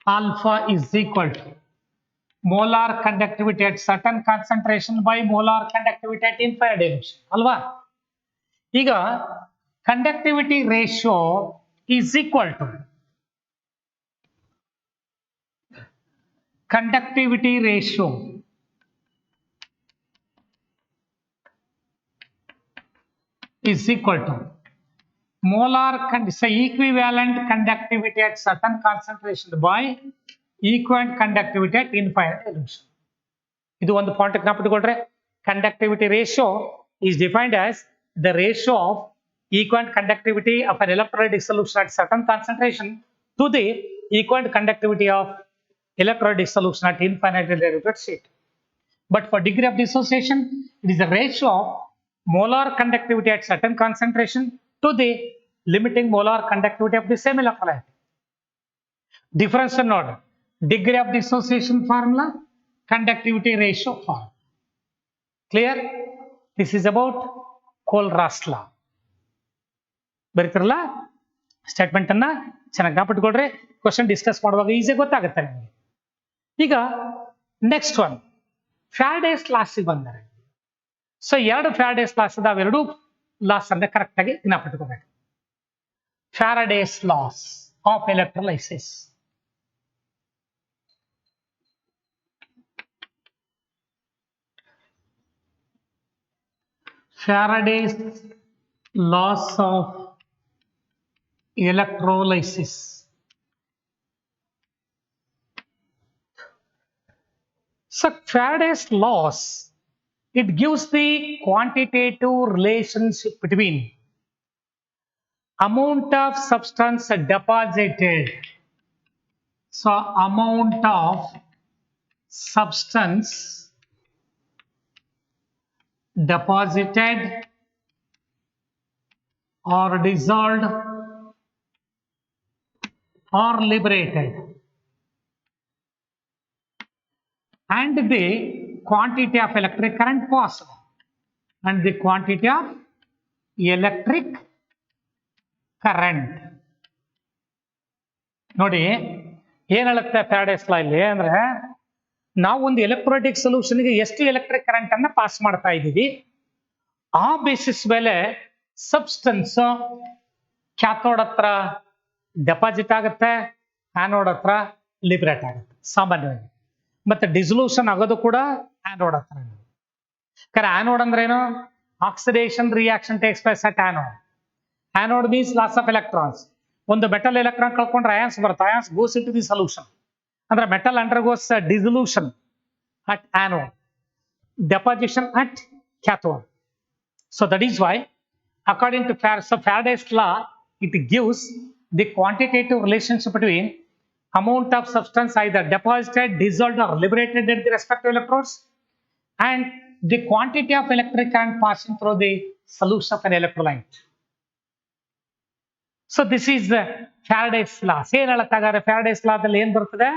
alpha is equal to molar conductivity at certain concentration by molar conductivity at infinite dilution. Alva? ಈಗ conductivity ratio is equal to conductivity ratio is equal to molar equivalent conductivity at certain concentration by equivalent conductivity at infinite dilution. ಇದು ಒಂದು point ಜ್ಞಾಪಕಟ್ಕೊಂಡ್ರೆ conductivity ratio is defined as the ratio of equivalent conductivity of an electrolytic solution at certain concentration to the equivalent conductivity of electrolytic solution at infinite diluted state. But for degree of dissociation, it is the ratio of molar conductivity at certain concentration to the limiting molar conductivity of the same electrolyte. Difference in order. Degree of dissociation formula, conductivity ratio formula. Clear? This is about Kohlraasch law. ಬರೀತಿರಲ್ಲ statement ಅನ್ನ ಚೆನ್ನಾಗಿ ಜ್ಞಾಪಕಟ್ಕೊಂಡ್ರೆ question discuss ಮಾಡುವಾಗ easy ಗೊತ್ತಾಗುತ್ತೆ ನಿಮಗೆ. ಈಗ next one Faraday's laws ಬಂದರೆ so ಎರಡು ಫ್ಯಾರಡೇಸ್ ಲಾಸ್ ಅದಾವ, ಎರಡು ಲಾಸ್ ಅಂದ್ರೆ ಕರೆಕ್ಟ್ ಆಗಿ ಜ್ಞಾಪಕಟ್ಕೋಬೇಕು. Faraday's laws of electrolysis. Faraday's laws of electrolysis. So Faraday's laws, it gives the quantitative relationship between amount of substance deposited. So amount of substance deposited or dissolved or liberated and the quantity of electric current possible and the quantity of electric current. ನೋಡಿ ಏನ್ ಹೇಳುತ್ತೆ Faraday's ಲಾ ಇಲ್ಲಿ ಅಂದ್ರೆ ನಾವು ಒಂದು electrolytic ಸೊಲ್ಯೂಷನ್ಗೆ ಎಷ್ಟು electric current ಅನ್ನ pass ಮಾಡ್ತಾ ಇದ್ದೀವಿ, ಆ ಬೇಸಿಸ್ ಮೇಲೆ ಸಬ್ಸ್ಟೆನ್ಸ್ ಕ್ಯಾಥೋಡ್ ಹತ್ರ ಡೆಪಾಸಿಟ್ ಆಗುತ್ತೆ, ಆನೋಡ್ ಹತ್ರ ಲಿಬರೇಟ್ ಆಗುತ್ತೆ ಸಾಮಾನ್ಯವಾಗಿ. ಮತ್ತೆ ಡಿಸೊಲ್ಯೂಷನ್ ಆಗೋದು ಕೂಡ ಆನೋಡ್ ಹತ್ರ. ಯಾಕಂದ್ರೆ ಆನೋಡ್ ಅಂದ್ರೆ ಏನು, oxidation reaction takes place at anode. Anode means loss of electrons. ಒಂದು ಮೆಟಲ್ ಎಲೆಕ್ಟ್ರಾನ್ ಕಳ್ಕೊಂಡ್ರೆ ಅಯಾನ್ಸ್ ಬರುತ್ತೆ, ions goes into the solution. ಅಂದ್ರೆ metal undergoes dissolution at anode, deposition at cathode. So that is why according to Faraday's law, it gives the quantitative relationship between amount of substance either deposited, dissolved or liberated at the respective electrodes and the quantity of electric current passing through the solution of an electrolyte. So this is the Faraday's law. ಏನ್ ಹೇಳಕ್ಕಾಗತ್ತೆ Faraday's law ದಲ್ಲಿ ಏನ್ ಬರ್ತದೆ,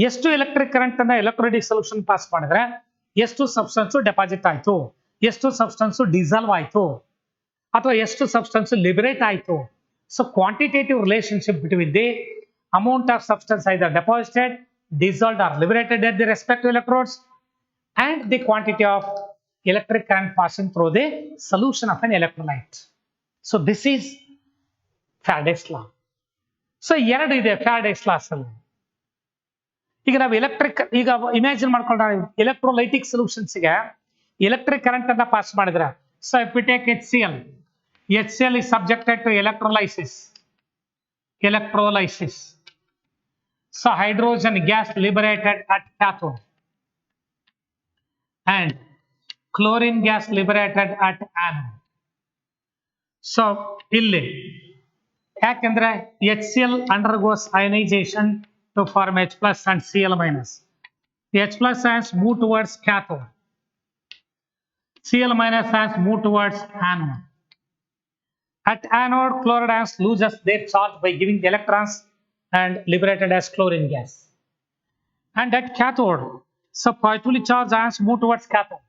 ಎಷ್ಟು electric current ಅನ್ನ electrolytic solution pass ಮಾಡಿದ್ರೆ ಎಷ್ಟು substance deposit ಆಯ್ತು, ಎಷ್ಟು ಸಬ್ಸ್ಟೆನ್ಸ್ ಡಿಸಾಲ್ವ್ ಆಯ್ತು, ಅಥವಾ ಎಷ್ಟು ಸಬ್ಸ್ಟೆನ್ಸ್ ಲಿಬರೇಟ್ ಆಯ್ತು. So quantitative relationship between the amount of substance either deposited, dissolved or liberated at the respective electrodes and the quantity of electric current passing through the solution of an electrolyte. So this is Faraday's law. So ಎರಡು ಇದೆ Faraday's laws ಅಲ್ಲಿ. ಈಗ ನಾವು ಈಗ imagine ಮಾಡ್ಕೊಂಡ್ರೆ electrolytic solutions ಗೆ electric current ಅನ್ನ pass ಮಾಡಿದ್ರೆ, so if we take HCl is subjected to electrolysis. So hydrogen gas liberated at cathode and chlorine gas liberated at anode. So ಇಲ್ಲಿ ಯಾಕೆಂದ್ರೆ HCl undergoes ionization to form H plus and Cl minus. The H plus ions move towards cathode. Cl minus ions move towards anode. At anode, chloride ions loses their charge by giving the electrons and liberated as chlorine gas. And at cathode, so positively charged ions move towards cathode.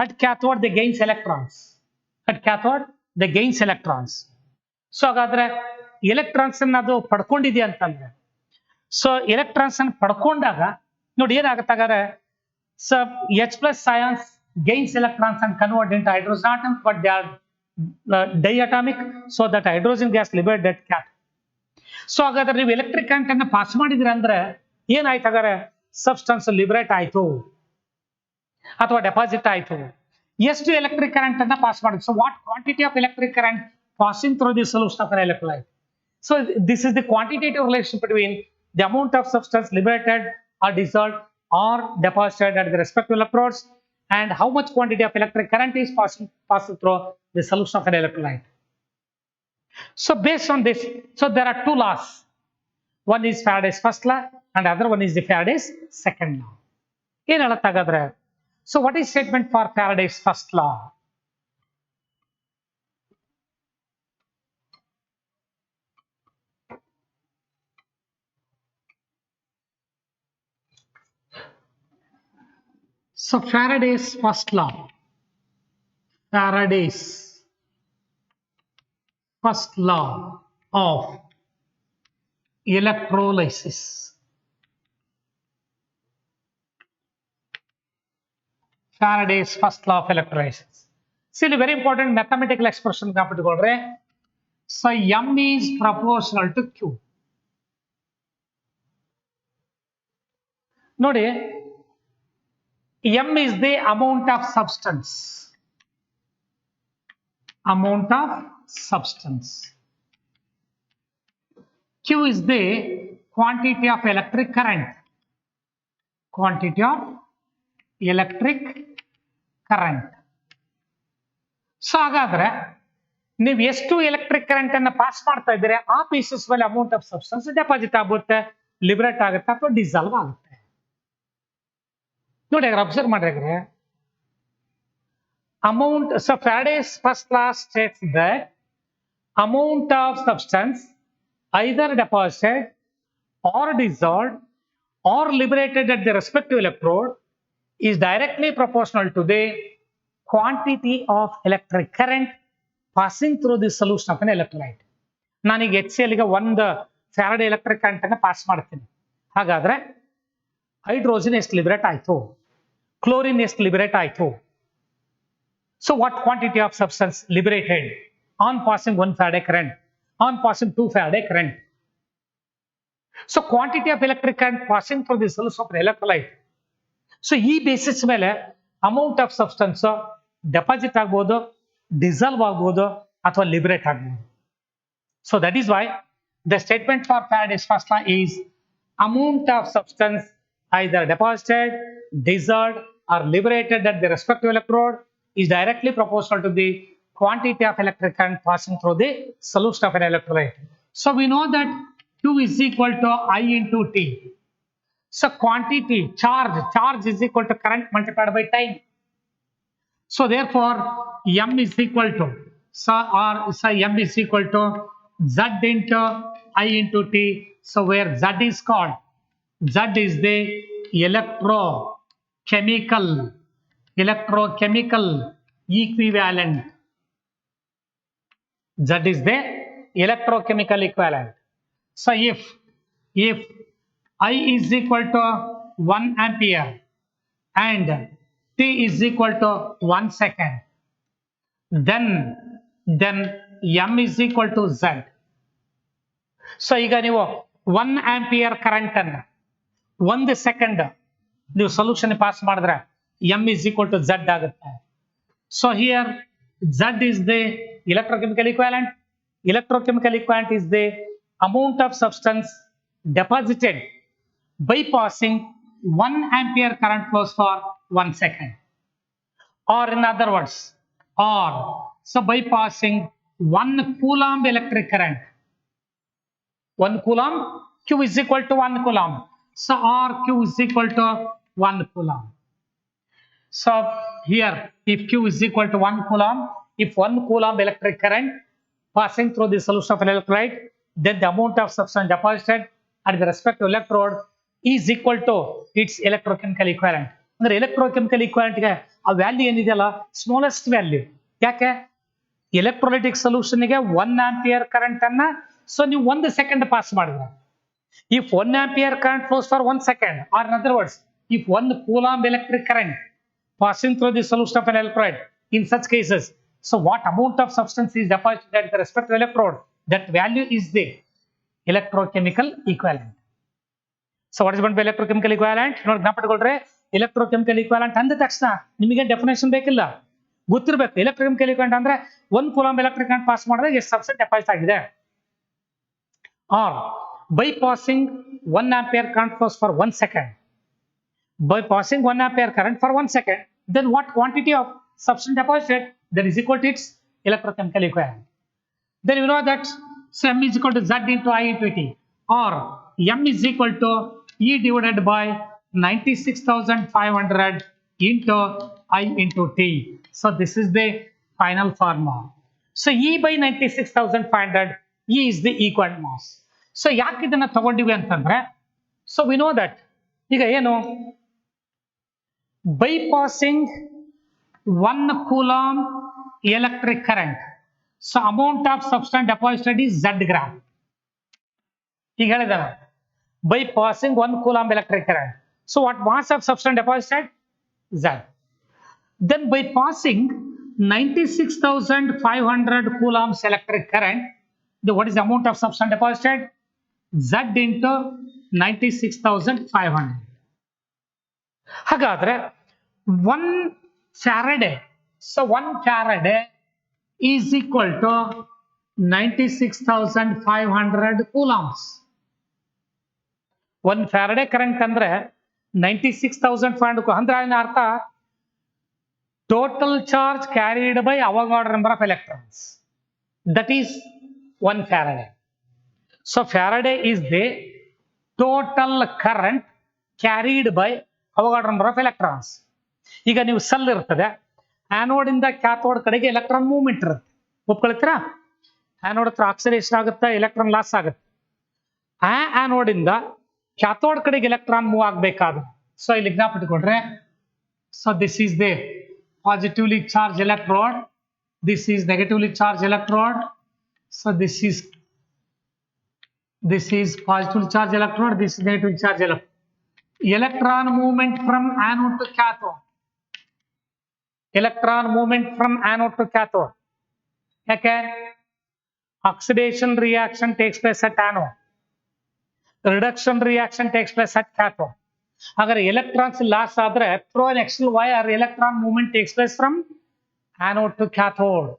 At cathode, they gain electrons. So ಹಾಗಾದ್ರೆ electrons ಅದು ಪಡ್ಕೊಂಡಿದೆ ಅಂತಂದ್ರೆ, so electrons ಅನ್ನು ಪಡ್ಕೊಂಡಾಗ ನೋಡಿ ಏನಾಗುತ್ತೆ ಹಾಗಾದ್ರೆ, so H plus ions gains electrons and convert into hydrogen atoms, but they are diatomic, so that hydrogen gas liberated that cat. So ಹಾಗಾದ್ರೆ ನೀವು electric current ಅನ್ನ ಪಾಸ್ ಮಾಡಿದ್ರಿ ಅಂದ್ರೆ ಏನಾಯ್ತು ಹಾಗಾದ್ರೆ, ಸಬ್ಸ್ಟೆನ್ಸ್ ಲಿಬರೇಟ್ ಆಯ್ತು ಅಥವಾ ಡೆಪಾಸಿಟ್ ಆಯ್ತು. ಎಷ್ಟು ಎಲೆಕ್ಟ್ರಿಕ್ ಕರೆಂಟ್ ಅನ್ನ ಪಾಸ್ ಮಾಡಿದ್ರು? So what quantity of electric current passing through the solution of an electrolyte. So this is the quantitative relation between the amount of substance liberated or dissolved or deposited at the respective electrodes and how much quantity of electric current is passing through the solution of an electrolyte. So based on this, so there are two laws. One is Faraday's first law and other one is the Faraday's second law. ಏನು ಹೇಳುತ್ತೆ ಹಾಗಾದ್ರೆ? So what is statement for Faraday's first law? So Faraday's first law, Faraday's first law of electrolysis. Faraday's first law of electrolysis. See the very important mathematical expression ಜ್ಞಾಪಕಟ್ಕೊಂಡ್ರೆ, so M is proportional to Q. ನೋಡಿ, M is the amount of substance. Amount of substance. Q is the quantity of electric current. Quantity of electric current. So ಹಾಗಾದ್ರೆ ನೀವು ಎಷ್ಟು electric current ಅನ್ನ pass ಮಾಡ್ತಾ ಇದ್ದೀರಿ, ಆ pieces ಮೇಲೆ amount of substance deposit ಆಗುತ್ತೆ, ಲಿಬರೇಟ್ ಆಗುತ್ತೆ ಅಥವಾ ಡಿಸಾಲ್ವ್ ಆಗುತ್ತೆ. ನೋಡಿ ಅಬ್ಸರ್ವ್ ಮಾಡ್ರೆ, amount, so Faraday's first law states that amount of substance either deposited or dissolved or liberated at the respective electrode is directly proportional to the quantity of electric current passing through the solution of an electrolyte. ನಾನೀಗ HCl ಗೆ ಒಂದು Faraday electric current ಅನ್ನ pass ಮಾಡ್ತೀನಿ. ಹಾಗಾದ್ರೆ hydrogen ಎಷ್ಟು liberate ಆಯ್ತು, chlorine ಎಷ್ಟು liberate ಆಯ್ತು. So what quantity of substance liberated on passing 1 Faraday current, on passing 2 Faraday current. So quantity of electric current passing through the solution of an electrolyte. So ಈ basis ಮೇಲೆ amount of substance deposit ಆಗ್ಬೋದು, dissolve ಆಗ್ಬೋದು ಅಥವಾ liberate ಆಗ್ಬೋದು. So that is why the statement for Faraday's first law is amount of substance either deposited, dissolved or liberated at the respective electrode is directly proportional to the quantity of electric current passing through the solution of an electrolyte. So we know that Q is equal to I into T. So quantity, charge is equal to current multiplied by time. So therefore M is equal to, so M is equal to Z into I into T. So where Z is called, Z is the electrochemical equivalent. Z is the electrochemical equivalent. So if I is equal to 1 ampere and T is equal to 1 second, then M is equal to Z. So ಈಗ ನೀವು 1 ampere current ಅನ್ನ 1 second ನೀವು solution pass ಮಾಡಿದ್ರೆ M is equal to Z ಆಗುತ್ತೆ. So here Z is the electrochemical equivalent. Electrochemical equivalent is the amount of substance deposited by passing 1 ampere current flows for 1 second. Or in other words, so by passing 1 coulomb electric current, 1 coulomb, Q is equal to 1 coulomb. So Q is equal to 1 coulomb. So here if Q is equal to 1 coulomb, if 1 coulomb electric current passing through the solution of an electrolyte, then the amount of substance deposited at the respective electrode is equal to its electrochemical equivalent. ಅಂದ್ರೆ electrochemical equivalent ಗೆ ಆ value ಏನಿದೆಯಲ್ಲ, smallest value. ಯಾಕೆ? Electrolytic solution ಗೆ 1 ampere current ಅನ್ನ so ನೀವು 1 second pass ಮಾಡಿದ್ರೆ, if 1 ampere current flows for 1 second, or in other words, if 1 coulomb electric current passing through the solution of an electrolyte, in such cases, so what amount of substance is deposited at the respective electrode, that value is the electrochemical equivalent. So what is going to be electrochemical equivalent? ನೋಡಿ ಜ್ಞಾಪಕಗೊಳ್ರೆ, electrochemical equivalent ಅಂದ ತಕ್ಷಣ ನಿಮಗೆ definition ಬೇಕಿಲ್ಲ, ಗೊತ್ತಿರಬೇಕು. electrochemical equivalent ಅಂದ್ರೆ 1 coulomb electric current pass ಮಾಡಿದ್ರೆ ಎಷ್ಟು substance deposit ಆಗಿದೆ. Or by passing 1 ampere current flows for 1 second, by passing 1 ampere current for 1 second, then what quantity of substance deposited, that is equal to its electrochemical equivalent. Then you know that so M is equal to Z into I into T, or M is equal to E divided by 96,500 into I into T. So this is the final formula. So E by 96,500, E is the equivalent mass. So ಯಾಕೆ ಇದನ್ನ ತಗೊಂಡಿವಿ ಅಂತಂದ್ರೆ, so we know that ಈಗ ಏನು, by passing 1 coulomb electric current, so amount of substance deposited is Z gram. ಈಗ ಹೇಳಿದಾರೆ by passing 1 coulomb electric current, so what mass of substance deposited Z. Then by passing 96,500 coulombs electric current, what is the amount of substance deposited? Z into 96,500. ಹಾಗಾದ್ರೆ 1 Faraday, so 1 Faraday is equal to 96,500 coulombs. 1 Faraday current ಅಂದ್ರೆ 96,500 ಅಂದ್ರೆ ಅರ್ಥ total charge carried by Avogadro number of electrons, that is 1 Faraday. So Faraday is the total current carried by Avogadro number of electrons. ಈಗ ನೀವು cell ಇರ್ತದೆ, anode ಇಂದ cathode ಕಡೆಗೆ electron movement ಇರುತ್ತೆ, ಒಪ್ಕೊಳ್ತೀರಾ? Anode ಹತ್ರ ಆಕ್ಸಿಡೇಷನ್ ಆಗುತ್ತೆ, ಎಲೆಕ್ಟ್ರಾನ್ ಲಾಸ್ ಆಗುತ್ತೆ. ಆ ಆನೋಡ್ ಇಂದ ಕ್ಯಾಥೋಡ್ ಕಡೆಗೆ ಎಲೆಕ್ಟ್ರಾನ್ ಮೂವ್ ಆಗಬೇಕಾದ್ರೆ, ಸೊ ಇಲ್ಲಿ ಜ್ಞಾಪಕಟ್ಕೊಂಡ್ರೆ, so this is the positively charged electrode, this is negatively charged electrode, so this is positively charged electrode, this is negatively charged electrode. Electron movement from anode to cathode, electron movement from anode to cathode. Okay, oxidation reaction takes place at anode, reduction reaction takes place at cathode. अगर electrons loss आदरे through an external wire, electron movement takes place from anode to cathode.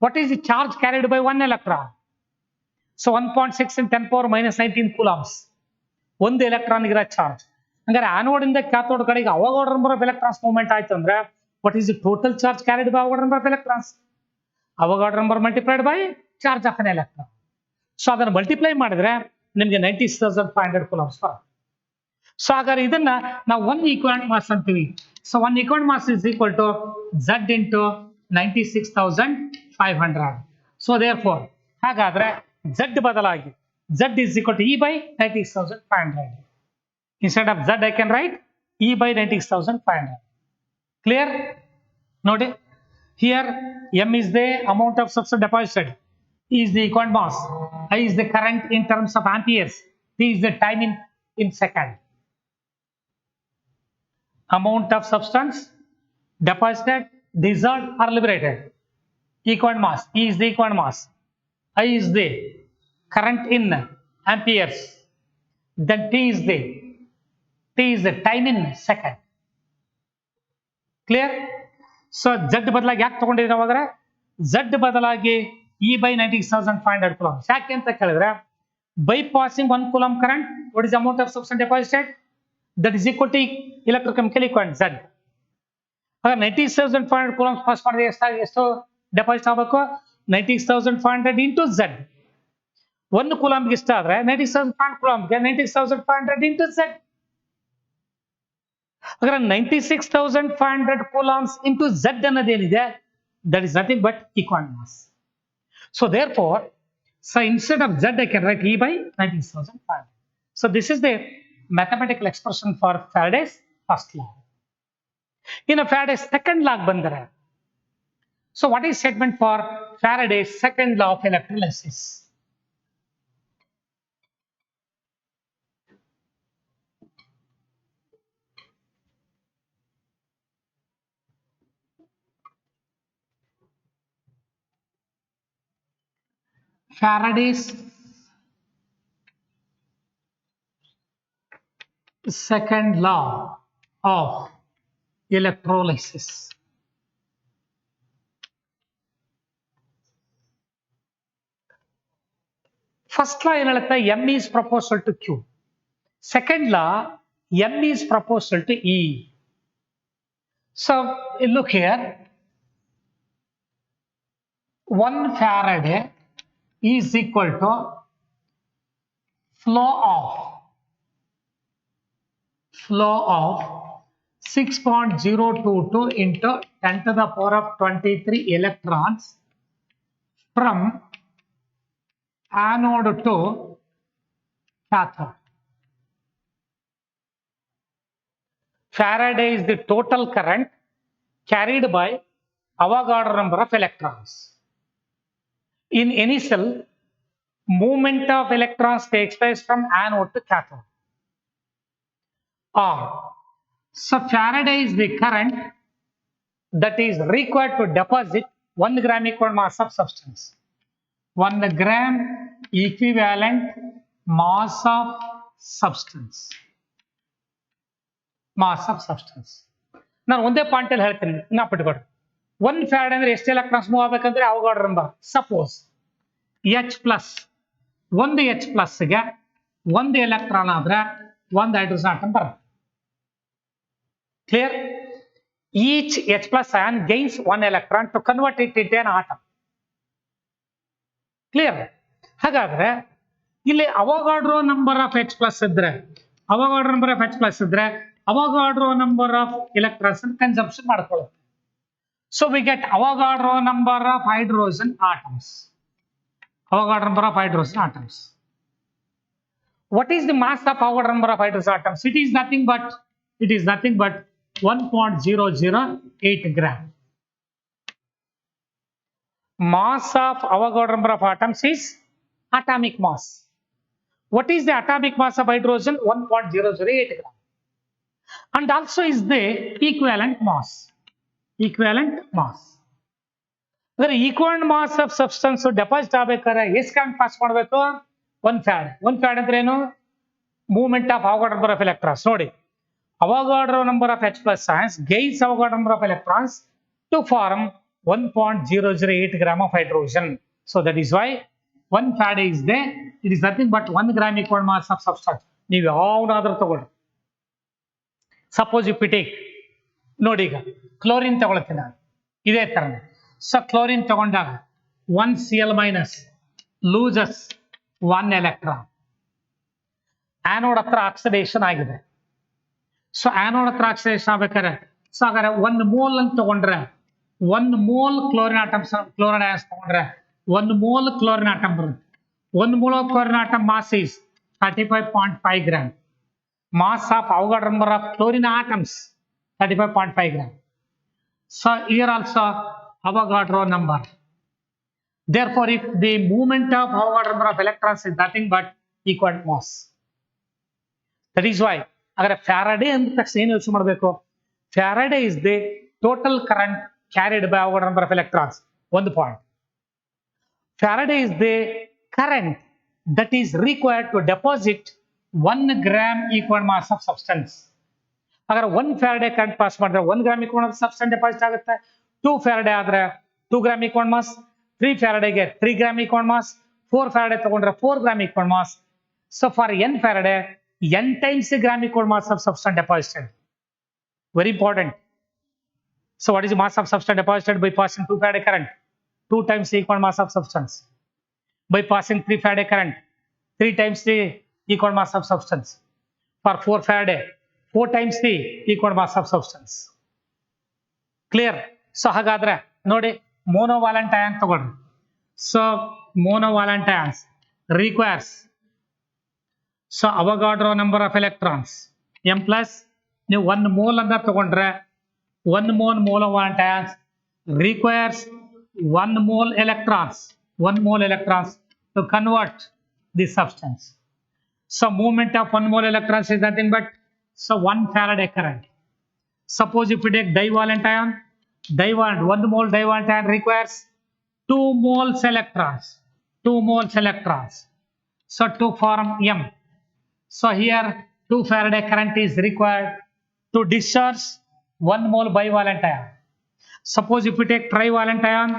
What is the charge carried by 1 electron? So 1.6 in 10 power minus 19 coulombs. ಒಂದು electron ಇರೋ charge. ಹಂಗಾರೆ anode ಇಂದ cathode ಕಡೆಗೆ Avogadro number of electrons movement ಆಯ್ತು ಅಂದ್ರೆ, what is the total charge carried by Avogadro number of electrons? Avogadro number multiplied by charge of an electron. So ಅದನ್ನು multiply ಮಾಡಿದ್ರೆ ನಿಮಗೆ 96,500 coulombs ಬರುತ್ತೆ. ಸೊ ಹಾಗಾದ್ರೆ ಇದನ್ನ ನಾವು 1 equivalent mass ಅಂತೀವಿ. So 1 equivalent mass is equal to Z into 96,500. So therefore ಹಾಗಾದ್ರೆ Z ಬದಲಾಗಿ Z is equal to E by 96,500. Instead of Z I can write E by 96,500. Clear? Note here M is the amount of substance deposited, E is the equivalent mass, I is the current in terms of amperes, T is the time in second. Amount of substance deposited, dissolved or liberated, equivalent mass, E is the equivalent mass, I is the current in amperes, then T is the time in second. Clear? So Z ಬದಲಾಗಿ ಯಾಕೆ ತಗೊಂಡಿದ್ದೀವಿ ನಾವಾದ್ರೆ, Z ಬದಲಾಗಿ E by 96,500 coulombs. ಯಾಕೆ ಅಂತ ಕೇಳಿದ್ರೆ, by passing 1 coulomb current, what is the amount of substance deposited? That is equal to electrochemical equivalent Z. ಹಾಗೆ 96,500 coulombs pass ಮಾಡಿದ್ರೆ ಎಷ್ಟು ಡೆಪಾಸಿಟ್ ಆಗಬೇಕು? 96,500 into Z. 1 ಕೂಲಾಂಬ್ಗೆ ಇಷ್ಟ ಆದ್ರೆ 96,500 ಕೂಲಾಂಬ್ಗೆ 96,500 into Z. ಹಾಗಾದ್ರೆ 96,500 coulombs into Z ಅನ್ನೋದೇನಿದೆ, that is nothing but equivalent mass. So therefore, so instead of Z I can write E by 96,500. So this is the mathematical expression for Faraday's first law. ಇನ್ನು Faraday's second law ಬಂದರೆ, So what is statement for Faraday's second law of electrolysis? Faraday's second law of electrolysis. First law M is proportional to Q. Second law, M is proportional to E. So look here, 1 Faraday is equal to flow of 6.022 into 10 to the power of 23 electrons from anode to cathode. Faraday is the total current carried by Avogadro number of electrons. In any cell, movement of electrons takes place from anode to cathode. So Faraday is the current that is required to deposit 1 gram equivalent mass of substance. 1 gram equivalent mass of substance. Mass of substance. ನಾನು ಒಂದೇ point ಅಲ್ಲಿ ಹೇಳ್ತೀನಿ ಜ್ಞಾಪಕಟ್ಕೊಡ್ರಿ. 1 Faraday ಅಂದ್ರೆ ಎಷ್ಟು electrons move ಆಗಬೇಕಂದ್ರೆ ಅವಗಾಡ್ರೋ number. Suppose H plus ಒಂದು H plus ಗೆ ಒಂದು ಎಲೆಕ್ಟ್ರಾನ್ ಆದ್ರೆ ಒಂದು ಹೈಡ್ರೋಜನ್ ಆಟಮ್ ಬರುತ್ತೆ. Clear? Each H plus ion gains 1 electron to convert it into an atom. Clear? ಹಾಗಾದ್ರೆ ಇಲ್ಲಿ Avogadro number of H plus ಇದ್ರೆ Avogadro number of H plus ಇದ್ರೆ Avogadro number of electrons consumption ಮಾಡ್ಕೊಳ್ಳುತ್ತೆ. So we get Avogadro number of hydrogen atoms. Avogadro number of hydrogen atoms. What is the mass of Avogadro number of hydrogen atoms? It is nothing but 1.008 gram. Mass of Avogadro number of atoms is atomic mass. What is the atomic mass of hydrogen? 1.008 gram. And also is the equivalent mass. Equivalent mass. The equivalent mass of substance deposit ಆಗಬೇಕಾದ್ರೆ ಎಷ್ಟು current pass ಮಾಡಬೇಕು? 1 Faraday. 1 Faraday ಅಂದ್ರೆ ಏನು? Movement of Avogadro number of electrons. ನೋಡಿ, Avogadro number of H plus ions gains Avogadro number of electrons to form 1.008 gram of hydrogen. So that is why 1 Faraday is there. It is nothing but 1 gram equivalent mass of substance. ನೀವು ಯಾವನಾದ್ರೂ ತಗೊಳ್ಳಿ. Suppose if we take, ನೋಡಿ ಈಗ chlorine ತಗೊಳ್ತೀನಿ ನಾನು ಇದೇ ತರನೇ. So chlorine ತಗೊಂಡಾಗ 1 Cl minus loses 1 electron. Anode ಹತ್ರ ಆಕ್ಸಿಡೇಷನ್ ಆಗಿದೆ. ಸೊ ಆನೋಡ್ ಹತ್ರ ಆಕ್ಸಿಡೇಷನ್ ಆಗ್ಬೇಕಾದ್ರೆ ಸೊ ಹಾಗಾದ್ರೆ 1 ಮೋಲ್ ಅಂತ ತಗೊಂಡ್ರೆ 1 mole chlorine atoms chloride atoms ತಗೊಂಡ್ರೆ 1 ಮೋಲ್ ಕ್ಲೋರಿನ್ ಆಟಮ್ ಬರುತ್ತೆ. 1 mole chlorine atom mass is 35.5 gram. Mass of Avogadro number of chlorine atoms 35.5 gram. So here also Avogadro number. Therefore, if the movement of Avogadro number of electrons is nothing but equivalent mass. That is why अगर Faraday अंद तक से use ಮಾಡಬೇಕು. Faraday is the total current carried by Avogadro number of electrons. 1 point. Faraday is the current that is required to deposit 1 gram equivalent mass of substance. अगर 1 Faraday current pass ಮಾಡಿದ್ರೆ 1 gram equivalent substance deposit ಆಗುತ್ತೆ. 2 Faraday ಆದ್ರೆ 2 gram equivalent mass, 3 Faraday ಗೆ 3 gram equivalent mass, 4 Faraday ತಗೊಂಡ್ರೆ 4 gram equivalent mass. So for n Faraday, n times the gram equivalent mass of substance deposited. Very important. So what is the mass of substance deposited by passing 2 Faraday current? 2 times the equivalent mass of substance. By passing 3 Faraday current, 3 times the equal mass of substance. For 4 Faraday, 4 times the equal mass of substance. Clear? So ಹಾಗಾದ್ರೆ ನೋಡಿ monovalent ion ತಗೊಳ್ರಿ. So monovalent ions requires so Avogadro number of electrons m plus ನೀವು 1 mole ಅಂತ ತಗೊಂಡ್ರೆ 1 mole monovalent ions requires 1 mole electrons to convert this substance. So movement of 1 mole electrons is nothing but 1 Faraday current. Suppose if we take divalent ion, 1 mole divalent ion requires 2 moles electrons. So to form M. So here 2 Faraday current is required to discharge 1 mole bivalent ion. Suppose if we take trivalent ion,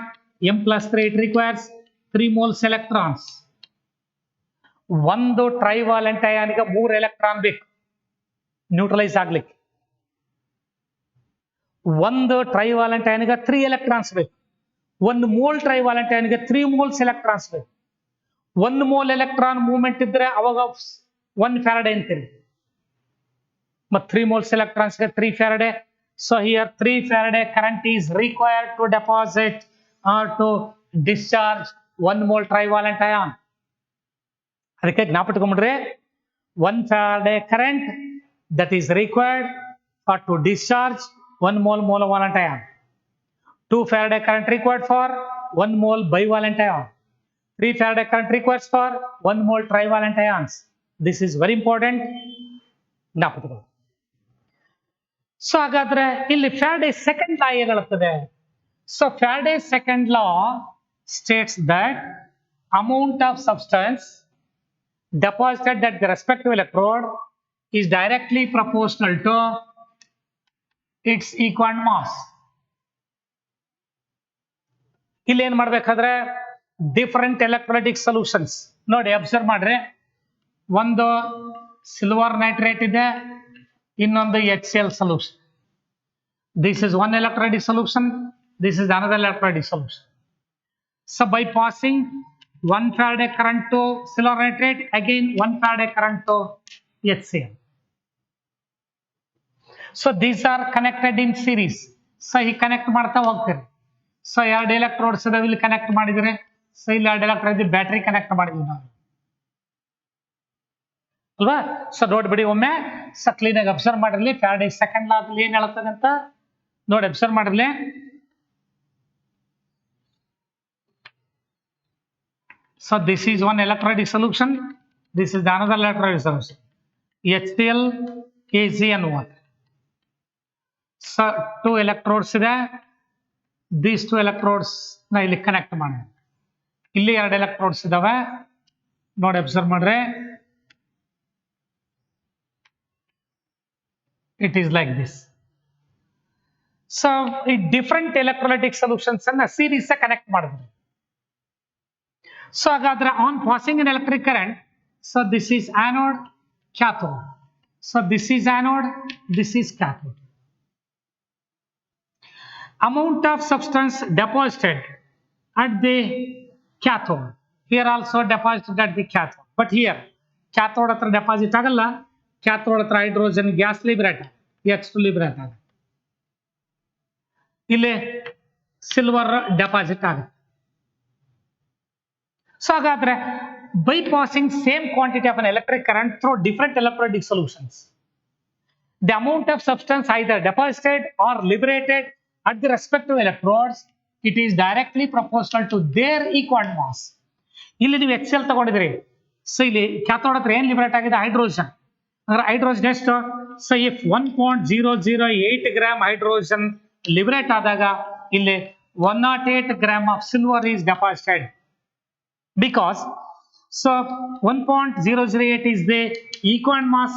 M plus 3, it requires 3 moles electrons. ಒಂದು ಟ್ರೈವಾಲೆಂಟ್ ಅಯಾನ್ಗೆ 3 electron ಬೇಕು neutralise ಆಗ್ಲಿಕ್ಕೆ. ಒಂದು ಟ್ರೈವಾಲೆಂಟ್ ಅಯಾನ್ಗೆ 3 electrons ಬೇಕು. 1 mole ಟ್ರೈವಾಲೆಂಟ್ ಅಯಾನ್ಗೆ 3 moles electrons ಬೇಕು. 1 mole electron movement ಇದ್ರೆ ಅವಾಗ 1 Faraday ಅಂತೀರಿ. ಮತ್ತು 3 moles electrons get 3 Faraday. So here 3 Faraday current is required to deposit or to discharge 1 mole trivalent ion. ಅದಕ್ಕೆ ಜ್ಞಾಪಕಟ್ಕೊಂಡ್ಬಿಡ್ರಿ 1 Faraday current that is required for to discharge 1 mole monovalent ion. 2 Faraday current required for 1 mole bivalent ion. 3 Faraday current requires for 1 mole trivalent ions. This is very important. ಜ್ಞಾಪಕಟ್ಕೊಳ್ಳಿ. So ಹಾಗಾದ್ರೆ ಇಲ್ಲಿ Faraday second law ಏನ್ ಹೇಳುತ್ತದೆ? So Faraday second law states that amount of substance deposited at the respective electrode is directly proportional to its equal mass. ಇಲ್ಲಿ ಏನ್ ಮಾಡ್ಬೇಕಾದ್ರೆ different electrolytic solutions ನೋಡಿ observe ಮಾಡ್ರಿ. ಒಂದು ಸಿಲ್ವರ್ ನೈಟ್ರೇಟ್ ಇದೆ, ಇನ್ನೊಂದು HCl solution. This is one electrolytic solution, this is another electrolytic solution. So by passing 1 Faraday current to silver nitrate, again 1 Faraday current to HCl. So these are connected in series. So he connect ಮಾಡ್ತಾ ಹೋಗ್ತೀರಿ. So 2 electrodes ಇದಾವೆ, ಇಲ್ಲಿ connect ಮಾಡಿದ್ರೆ so ಇಲ್ಲಿ 2 electrode battery connect ಮಾಡಿದ್ವಿ ನಾವು ಅಲ್ವಾ. So ನೋಡ್ಬಿಡಿ ಒಮ್ಮೆ ಸೊ ಕ್ಲೀನ್ ಆಗಿ ಅಬ್ಸರ್ವ್ ಮಾಡಿರ್ಲಿ ಫ್ಯಾರಡೆ ಸೆಕೆಂಡ್ ಲಾ ಅಲ್ಲಿ ಏನ್ ಹೇಳುತ್ತದೆ ಅಂತ ನೋಡಿ ಅಬ್ಸರ್ವ್ ಮಾಡಿರ್ಲಿ. So this is one electrolytic solution, this is another electrolytic solution, HCl KZN1. So 2 electrodes ಇದೆ, ದೀಸ್ 2 ಎಲೆಕ್ಟ್ರೋಡ್ಸ್ ನ ಇಲ್ಲಿ ಕನೆಕ್ಟ್ ಮಾಡಿ, ಇಲ್ಲಿ 2 ಎಲೆಕ್ಟ್ರೋಡ್ಸ್ ಇದಾವೆ ನೋಡಿ ಅಬ್ಸರ್ವ್ ಮಾಡ್ರಿ. It is like this. So different electrolytic solutions ಅನ್ನ series connect ಮಾಡಿದ್ವಿ. So ಹಾಗಾದ್ರೆ on passing an electric current, so this is anode, cathode. So this is anode, this is cathode. Amount of substance deposited at the cathode. Here also deposited at the cathode. But here cathode ಹತ್ರ deposit ಆಗಲ್ಲ, cathode ಹತ್ರ hydrogen gas liberate H2 liberate ಆಗುತ್ತೆ, ಇಲ್ಲಿ silver deposit ಆಗುತ್ತೆ. So ಹಾಗಾದ್ರೆ by passing same quantity of an electric current through different electrolytic solutions, the amount of substance either deposited or liberated at the respective electrodes, it is directly proportional to their equal mass. ಇಲ್ಲಿ ನೀವು HCl ತಗೊಂಡಿದ್ರಿ, so ಇಲ್ಲಿ cathode ಹತ್ರ ಏನ್ liberate ಆಗಿದೆ? Hydrogen. ಅಂದ್ರೆ hydrogen ಎಷ್ಟು? So if 1.008 gram hydrogen liberate ಆದಾಗ ಇಲ್ಲಿ 108 gram of silver is deposited, because so 1.008 is the equal mass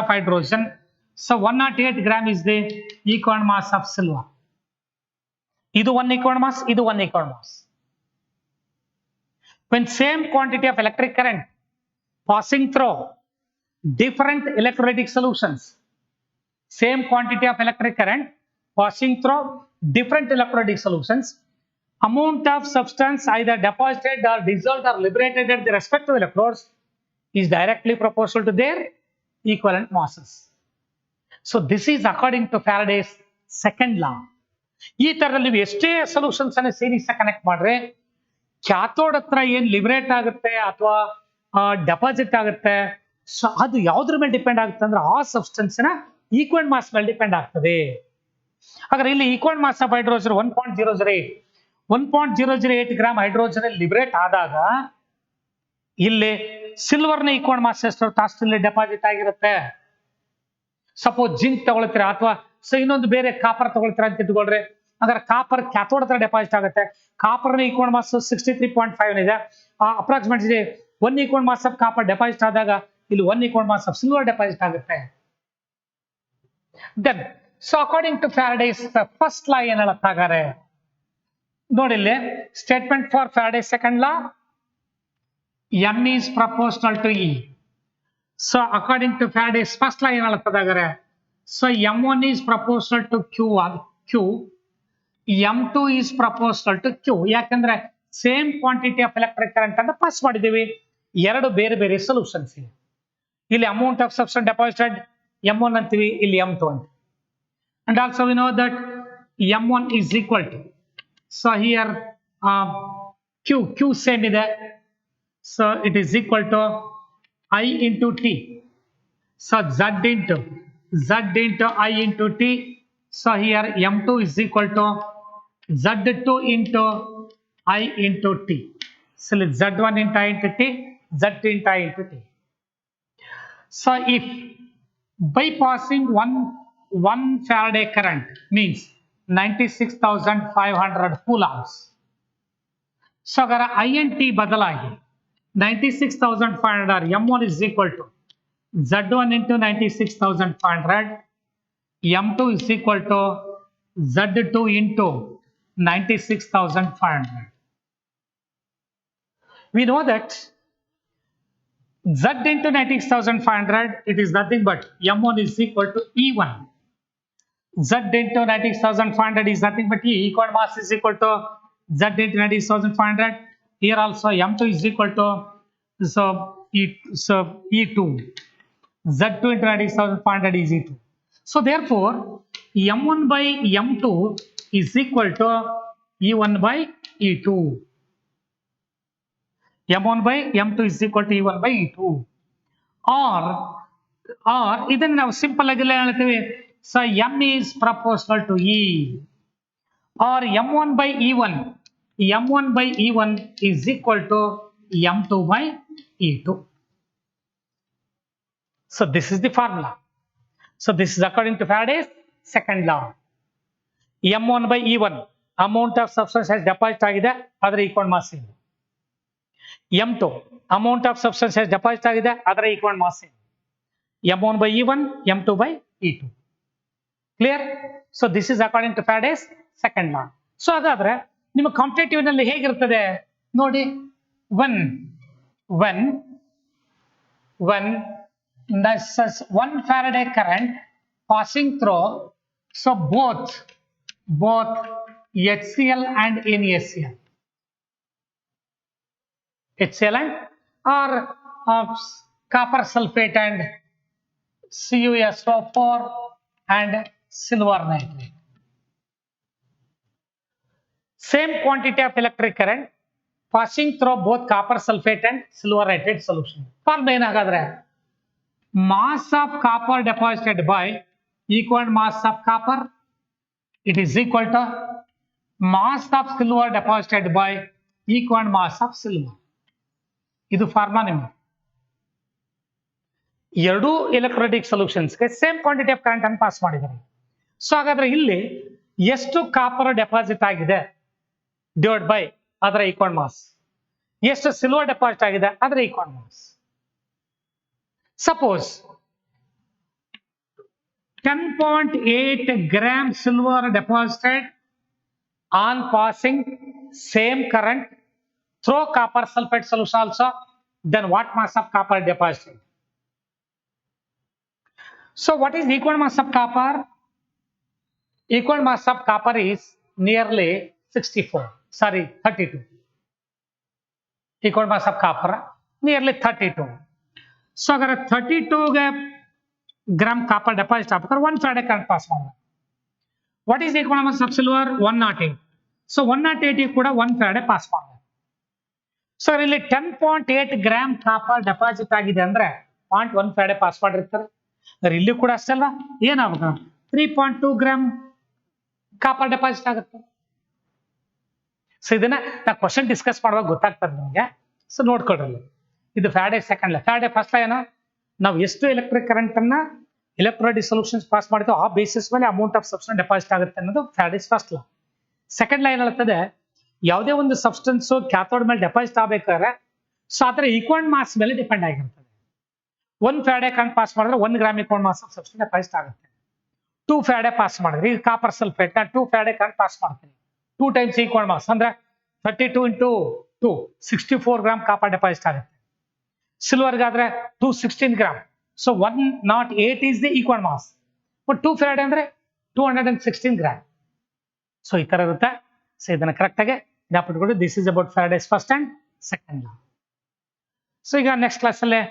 of hydrogen. So 108 gram is the equal mass of silver. Idu one equal mass, idu one equal mass. When same quantity of electric current passing through different electrolytic solutions, same quantity of electric current passing through different electrolytic solutions, amount of substance either deposited or dissolved or liberated at the respective electrodes is directly proportional to their equivalent masses. So this is according to Faraday's second law. ಈ ತರದಲ್ಲಿ ನೀವು ಎಷ್ಟೇ solutions ಅನ್ನ series connect ಮಾಡ್ರೆ cathode ಹತ್ರ ಏನ್ liberate ಆಗುತ್ತೆ ಅಥವಾ ಡೆಪಾಸಿಟ್ ಆಗುತ್ತೆ, ಸೊ ಅದು ಯಾವ್ದ್ರ ಮೇಲೆ ಡಿಪೆಂಡ್ ಆಗುತ್ತೆ ಅಂದ್ರೆ ಆ ಸಬ್ಸ್ಟೆನ್ಸ್ ನ ಈಕ್ವಲ್ ಮಾಸ್ ಮೇಲೆ ಡಿಪೆಂಡ್ ಆಗ್ತದೆ. ಹಾಗಾದ್ರೆ ಇಲ್ಲಿ equal mass of hydrogen 1.008 1.008 gram hydrogen liberate ಆದಾಗ ಇಲ್ಲಿ ಸಿಲ್ವರ್ನ ಈಕ್ವಲ್ ಮಾಸ್ ಎಷ್ಟು ತಾಸ್ತಿಲ್ಲಿ ಡೆಪಾಸಿಟ್ ಆಗಿರುತ್ತೆ. ಸಪೋಸ್ ಜಿಂಕ್ ತಗೊಳ್ತೀರಾ ಅಥವಾ ಇನ್ನೊಂದು ಬೇರೆ ಕಾಪರ್ ತಗೊಳ್ತೀರಾ ಅಂತ ಇಟ್ಕೊಳ್ರಿ. ಹಾಗಾದ್ರೆ ಕಾಪರ್ ಕ್ಯಾಥೋಡ್ ಹತ್ರ ಡೆಪಾಸಿಟ್ ಆಗುತ್ತೆ. ಕಾಪರ್ನ ಈಕ್ವಲ್ ಮಾಸ್ 63.5 ಇದೆ. Approximately 1 equal mass of copper deposit ಆದಾಗ ಇಲ್ಲಿ 1 equal mass of silver deposit ಆಗುತ್ತೆ. Then so according to Faraday's first law ಏನ್ ಹೇಳುತ್ತಾಗಾರೆ ನೋಡಿಲ್ಲಿ statement for Faraday's second law M is proportional to E. So according to Faraday's first law ಏನ್ ಹೇಳುತ್ತದಾಗರೆ so M1 is proportional to Q, M2 is proportional to Q. ಯಾಕಂದ್ರೆ same quantity of electric current ಅಂತ pass ಮಾಡಿದೀವಿ. ಎರಡು ಬೇರೆ ಬೇರೆ solutions ಇದೆ. ಇಲ್ಲಿ amount of substance deposited M1 ಅಂತೀವಿ, ಇಲ್ಲಿ M2 ಅಂತ. And also we know that M1 is equal to so here Q same ಇದೆ. So it is equal to I into T. So Z into I into T. So here M2 is equal to Z2 into I into T. So Z1 into I into T, Z2 into I into T. So if bypassing one Faraday current means 96,500 coulombs. So agar I and T badalagi 96,500 M1 is equal to Z1 into 96,500, M2 is equal to Z2 into 96,500. We know that Z into 96,500 it is nothing but M1 is equal to E1. Z into 96,500 is nothing but E. Equal mass is equal to Z into 96,500. Here also M2 is equal to E2. Z2 into 96,500 is E2. So therefore M1 by M2 is equal to E1 by E2. M1 by M2 is equal to E1 by E2. Or ಇದನ್ನ ನಾವು simple ಆಗಿ ಹೇಳ್ತೀವಿ so M is proportional to E. Or M1 by E1 is equal to M2 by E2. So this is the formula. So this is according to Faraday's second law. M1 by E1 amount of substance has deposited agide adra equal mass ಇದೆ. M2 amount of substance has deposited agide adra equal mass ಇದೆ. M1 by E1, M2 by E2. Clear? So this is according to Faraday's second law. So ಹಾಗಾದ್ರೆ ನಿಮ್ಮ competitive ನಲ್ಲಿ ಹೇಗಿರ್ತದೆ ನೋಡಿ. when one Faraday current passing through so both HCl and NaCl and or copper sulfate and CuSO4 and silver nitrate. Same quantity of electric current passing through both copper sulfate and silver nitrate solution. Formula ಏನಾಗಾದ್ರೆ mass of copper deposited by equal mass of copper it is equal to mass of silver deposited by equal mass of silver. ಇದು formula ನಿಮಗೆ. ಎರಡು electrolytic solutions ಗೆ same quantity of current ಅನ್ನು pass ಮಾಡಿದ್ದಾರೆ. So ಹಾಗಾದ್ರೆ ಇಲ್ಲಿ ಎಷ್ಟು copper deposit ಆಗಿದೆ ಡಿವೈಡ್ ಬೈ ಅದರ ಈಕ್ವಲ್ ಮಾಸ್, ಎಷ್ಟು ಸಿಲ್ವರ್ ಡೆಪಾಸಿಟ್ ಆಗಿದೆ ಅದರ equal mass. Suppose 10.8 gram silver deposited on passing same current through copper sulfate solution also, then what mass of copper deposited? So what is equal mass of copper? Equal mass of copper is nearly 32. Equal mass of copper nearly 32. So अगर 32 gram copper deposit आप कर 1 Faraday current pass मारना. What is equal mass of silver? 108. So 108 ಕೂಡ 1 Faraday pass ಮಾರನ. So ಇಲ್ಲಿ 10.8 gram copper deposit ಆಗಿದೆ ಅಂದ್ರೆ 0.1 Faraday pass ಮಾಡಿರ್ತಾರೆ. ಇಲ್ಲಿ ಕೂಡ ಅಷ್ಟೇ ಅಲ್ವಾ, ಏನಾಗುತ್ತೆ 3.2 gram ಕಾಪರ್ ಡೆಪಾಸಿಟ್ ಆಗುತ್ತೆ. ಸೊ ಇದನ್ನ ನಾ ಕ್ವಶನ್ ಡಿಸ್ಕಸ್ ಮಾಡುವಾಗ ಗೊತ್ತಾಗ್ತದೆ ನಿಮಗೆ. ಸೊ ನೋಡ್ಕೊಳ್ರಿ, ಇದು ಫ್ಯಾರಡೆ ಸೆಕೆಂಡ್ ಲಾ. ಫ್ಯಾರಡೆ ಫಸ್ಟ್ ಲಾ ಏನೋ, ನಾವು ಎಷ್ಟು ಎಲೆಕ್ಟ್ರಿಕ್ ಕರೆಂಟ್ ಅನ್ನ ಎಲೆಕ್ಟ್ರೋಲೈಟಿಕ್ ಸೊಲ್ಯೂಷನ್ಸ್ ಪಾಸ್ ಮಾಡ್ತೀವೋ ಆ ಬೇಸಿಸ್ ಮೇಲೆ ಅಮೌಂಟ್ ಆಫ್ ಸಬ್ಸ್ಟೆನ್ಸ್ ಡೆಪಾಸಿಟ್ ಆಗುತ್ತೆ ಅನ್ನೋದು Faraday first law. Second law ಏನ್ ಹೇಳ್ತದೆ, ಯಾವುದೇ ಒಂದು ಸಬ್ಸ್ಟೆನ್ಸ್ ಕ್ಯಾಥೋಡ್ ಮೇಲೆ ಡೆಪಾಸಿಟ್ ಆಗ್ಬೇಕಾದ್ರೆ ಸೊ ಅದರ ಈಕ್ವಲ್ ಮಾಸ್ ಮೇಲೆ ಡಿಪೆಂಡ್ ಆಗಿರ್ತದೆ. 1 ಫ್ಯಾರಡೆ ಕರೆಂಟ್ ಪಾಸ್ ಮಾಡಿದ್ರೆ 1 gram equal mass of substance deposit ಆಗುತ್ತೆ. 2 ಫ್ಯಾರಡೆ ಪಾಸ್ ಮಾಡಿದ್ರೆ, ಈಗ copper sulphate 2 Faraday current pass ಮಾಡ್ತೀನಿ, 2 ಟೈಮ್ಸ್ ಈಕ್ವಲ್ ಮಾಸ್ ಅಂದ್ರೆ 32 into 2 64 ಗ್ರಾಮ್ ಕಾಪರ್ ಡೆಪಾಸಿಟ್ ಆಗುತ್ತೆ. ಸಿಲ್ವರ್ಗಾದ್ರೆ 216 gram. So 108 is the equal mass. But 2 Faraday ಅಂದ್ರೆ 216 gram. So ಈ ತರ ಇರುತ್ತೆ. ಸೊ ಇದನ್ನ ಕರೆಕ್ಟ್ ಆಗಿ ಜ್ಞಾಪಕಗಳು. This is about Faraday's first and second law. So ಈಗ ನೆಕ್ಸ್ಟ್ ಕ್ಲಾಸ್ ಅಲ್ಲೇ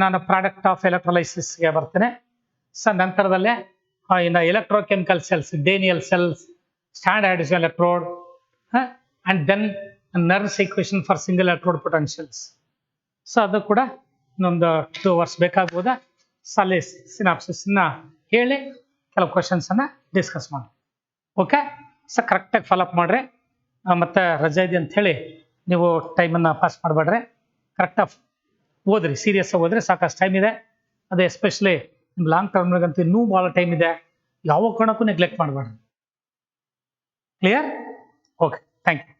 ನಾನು ಪ್ರಾಡಕ್ಟ್ ಆಫ್ ಎಲೆಕ್ಟ್ರೋಲೈಸಿಸ್ ಗೆ ಬರ್ತೇನೆ. ಸೊ ನಂತರದಲ್ಲೇ ಇನ್ನು electrochemical cells, Daniell cells, stand hydrogen electrode, and then Nernst equation for single electrode potentials. So ಅದು ಕೂಡ ಇನ್ನೊಂದು 2 hours ಬೇಕಾಗ್ಬೋದಾ. ಸೊ ಅಲ್ಲಿ ಸಿನಾಪ್ಸಿಸ್ ಹೇಳಿ ಕೆಲವು ಕ್ವಶನ್ಸ್ ಅನ್ನ ಡಿಸ್ಕಸ್ ಮಾಡಿ. ಓಕೆ, ಸೊ ಕರೆಕ್ಟಾಗಿ ಫಾಲೋ ಅಪ್ ಮಾಡ್ರಿ. ಮತ್ತೆ ರಜೆ ಇದೆ ಅಂತ ಹೇಳಿ ನೀವು ಟೈಮನ್ನು ಪಾಸ್ ಮಾಡಬೇಡ್ರಿ. ಕರೆಕ್ಟಾಗಿ ಓದ್ರಿ, ಸೀರಿಯಸ್ ಆಗಿ ಓದ್ರಿ. ಸಾಕಷ್ಟು ಟೈಮ್ ಇದೆ. ಅದೇ ಎಸ್ಪೆಷಲಿ ಲಾಂಗ್ ಟರ್ಮ್ಗಂತೂ ಇನ್ನೂ ಭಾಳ ಟೈಮ್ ಇದೆ. ಯಾವ ಕಾರಣಕ್ಕೂ ನೆಗ್ಲೆಕ್ಟ್ ಮಾಡಬೇಡ್ರಿ. ಕ್ಲಿಯರ್? Okay, thank you.